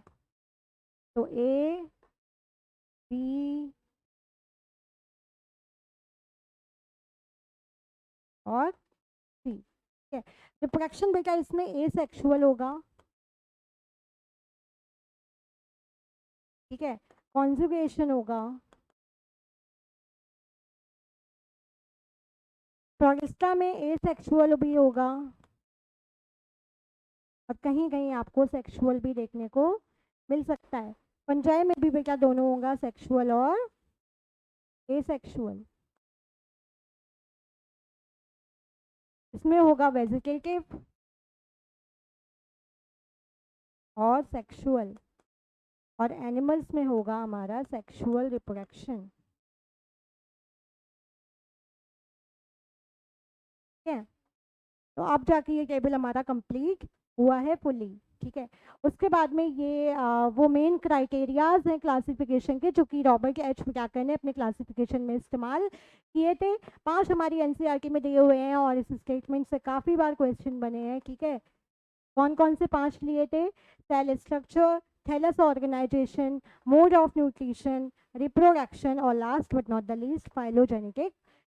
Speaker 1: तो ए बी और सी। ठीक है, रिप्रोडक्शन बेटा इसमें ए सेक्सुअल होगा, ठीक है, कॉन्जुगेशन होगा, प्रोगेस्टा में ए सेक्सुअल भी होगा और कहीं कहीं आपको सेक्सुअल भी देखने को मिल सकता है। पंजाय में भी बेटा दोनों होगा, सेक्सुअल और ए सेक्सुअल। इसमें होगा वेजिटेटिव और सेक्सुअल, और एनिमल्स में होगा हमारा सेक्सुअल रिप्रोडक्शन। ठीक है, तो अब जाके ये टेबल हमारा कंप्लीट हुआ है फुली। ठीक है, उसके बाद में ये वो मेन क्राइटेरियाज हैं क्लासिफिकेशन के, जो कि रॉबर्ट एच पिटाकर ने अपने क्लासिफिकेशन में इस्तेमाल किए थे। 5 हमारी एनसीईआरटी में दिए हुए हैं और इस स्टेटमेंट से काफ़ी बार क्वेश्चन बने हैं। ठीक है, कौन कौन से 5 लिए थे? Cell structure, thallus organisation, mode of nutrition, reproduction और last but not the least phylogenetic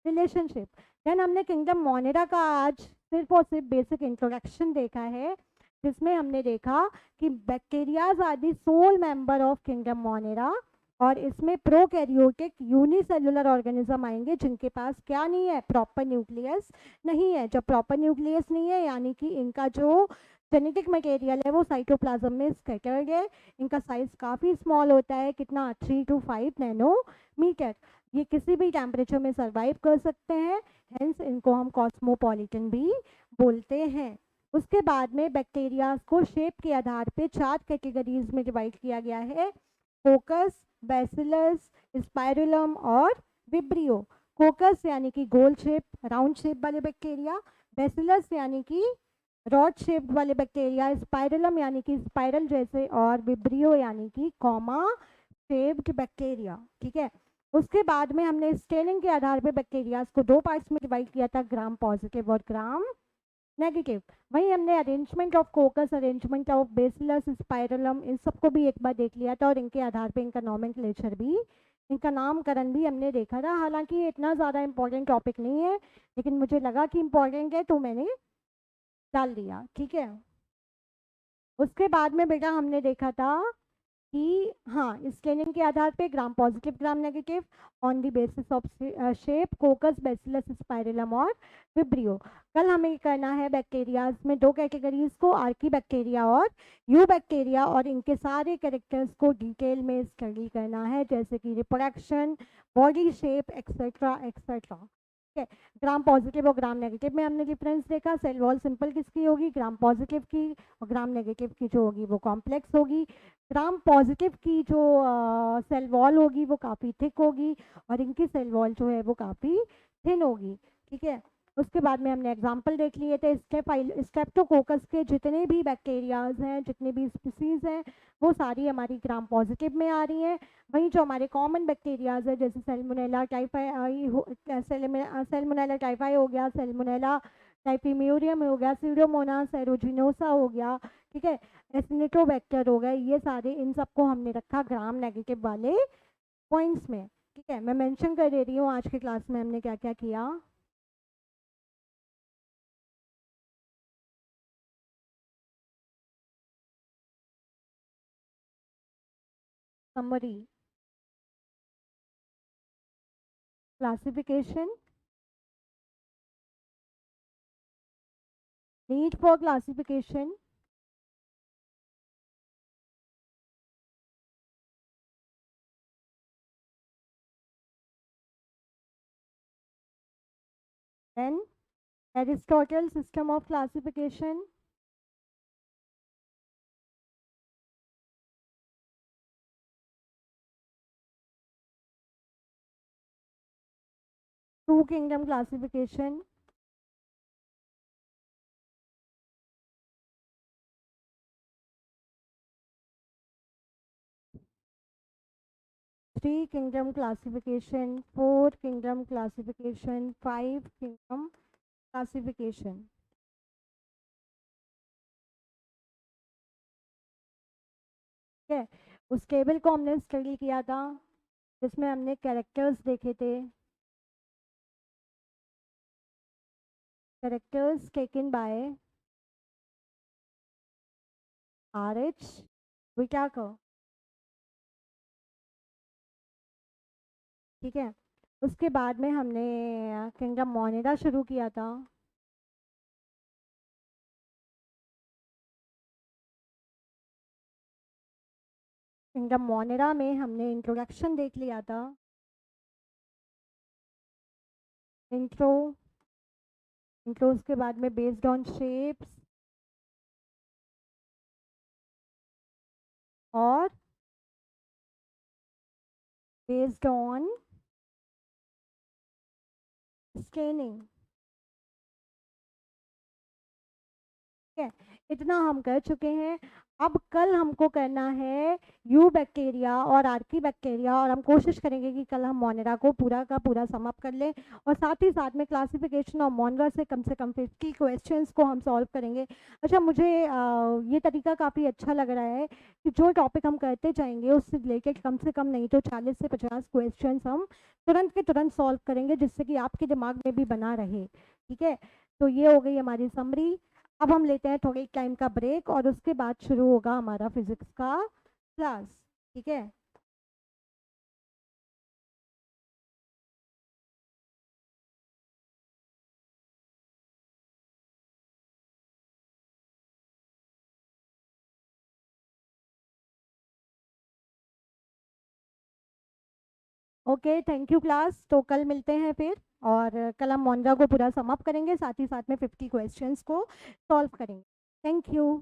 Speaker 1: relationship. Then हमने किंगडम मोनेरा का आज सिर्फ और सिर्फ बेसिक इंट्रोडक्शन देखा है, जिसमें हमने देखा कि bacterias are the sole member of kingdom monera, और इसमें प्रोकैरियोटिक यूनिसेलुलर ऑर्गेनिज्म आएंगे जिनके पास क्या नहीं है? प्रॉपर न्यूक्लियस नहीं है। जब प्रॉपर न्यूक्लियस नहीं है यानी कि इनका जो जेनेटिक मटेरियल है वो साइटोप्लाज्म में स्कैटर्ड है। इनका साइज काफ़ी स्मॉल होता है, कितना? 3 to 5 नैनोमीटर। ये किसी भी टेम्परेचर में सर्वाइव कर सकते हैं, हेंस इनको हम कॉस्मोपॉलिटन भी बोलते हैं। उसके बाद में बैक्टीरिया को शेप के आधार पे 4 कैटेगरीज में डिवाइड किया गया है: कोकस, बैसिलस, स्पाइरुलम और विब्रियो। कोकस यानी कि गोल शेप, राउंड शेप वाले बैक्टीरिया, बैसिलस यानी कि रॉड शेप्ड वाले बैक्टीरिया, स्पाइरलम यानी कि स्पाइरल जैसे, और विब्रियो यानी कि कॉमा शेप्ड बैक्टीरिया। ठीक है, उसके बाद में हमने स्टेनिंग के आधार पे बैक्टीरियाज को 2 पार्ट्स में डिवाइड किया था, ग्राम पॉजिटिव और ग्राम नेगेटिव। वहीं हमने arrangement of coccus, arrangement of bacillus, spirillum, इन सबको भी एक बार देख लिया था और इनके आधार पे इनका नॉमेनक्लेचर भी, इनका नामकरण भी हमने देखा था। हालांकि ये इतना ज़्यादा इंपॉर्टेंट टॉपिक नहीं है, लेकिन मुझे लगा कि इंपॉर्टेंट है तो मैंने डाल दिया। ठीक है, उसके बाद में बेटा हमने देखा था कि हाँ, स्टेनिंग के आधार पे gram positive gram negative, on the basis of shape, कोकस, bacillus, spirillum और विब्रियो। कल हमें करना है बैक्टीरियाज में 2 कैटेगरीज को, आर्की बैक्टीरिया और यू बैक्टीरिया, और इनके सारे कैरेक्टर्स को डिटेल में स्टडी करना है, जैसे कि reproduction, body shape, etcetera etcetera. ठीक है, ग्राम पॉजिटिव और ग्राम नेगेटिव में हमने डिफरेंस देखा। सेल वॉल सिंपल किसकी होगी? ग्राम पॉजिटिव की, और ग्राम नेगेटिव की जो होगी वो कॉम्प्लेक्स होगी। ग्राम पॉजिटिव की जो सेल वॉल होगी वो काफ़ी थिक होगी और इनकी सेल वॉल जो है वो काफ़ी थिन होगी। ठीक है, उसके बाद में हमने एग्जाम्पल देख लिए थे। स्टेप्टोकोकस के जितने भी बैक्टीरियाज हैं, जितने भी स्पीसीज हैं, वो सारी हमारी ग्राम पॉजिटिव में आ रही हैं। वहीं जो हमारे कॉमन बैक्टीरियाज है, जैसे सेल्मोनेला टाइफाई, सेल्मोनेला टाइफाई हो गया, सेल्मोनेला टाइफीम्यूरियम हो गया, सीडोमोनास एरोजिनोसा हो गया, ठीक है, एसिनिटोबैक्टर हो गए, ये सारे, इन सबको हमने रखा ग्राम नेगेटिव वाले पॉइंट्स में। ठीक है, मैं मेंशन कर दे रही हूँ आज के क्लास में हमने क्या क्या किया। Summary, classification, need for classification, then Aristotle system of classification, two kingdom classification, three kingdom classification, four kingdom classification, five kingdom classification. ठीक है, उस टेबल को हमने स्टडी किया था। जिसमें हमने कैरेक्टर्स देखे थे, characters taken by RH Whittaker. ठीक है, उसके बाद में हमने किंगडम मोनेरा शुरू किया था। किंगडम मोनेरा में हमने इंट्रोडक्शन देख लिया था, इंट्रो। इंट्रोज के बाद में बेस्ड ऑन शेप्स और बेस्ड ऑन स्टेनिंग। ठीक है, इतना हम कर चुके हैं। अब कल हमको करना है यू बैक्टीरिया और आर्की बैक्टीरिया, और हम कोशिश करेंगे कि कल हम मोनेरा को पूरा का पूरा समाप्त कर लें, और साथ ही साथ में क्लासिफिकेशन ऑफ मोनेरा से कम 50 क्वेश्चंस को हम सॉल्व करेंगे। अच्छा, मुझे ये तरीका काफ़ी अच्छा लग रहा है कि जो टॉपिक हम करते जाएंगे उससे रिलेटेड कम से कम नहीं तो 40 से 50 क्वेश्चन हम तुरंत के तुरंत सॉल्व करेंगे, जिससे कि आपके दिमाग में भी बना रहे। ठीक है, तो ये हो गई हमारी समरी। अब हम लेते हैं थोड़ी टाइम का ब्रेक, और उसके बाद शुरू होगा हमारा फिजिक्स का क्लास। ठीक है। Okay, thank you class. तो कल मिलते हैं फिर, और कल हम मोंडा को पूरा समाप्त करेंगे, साथ ही साथ में 50 क्वेश्चंस को सॉल्व करेंगे। Thank you.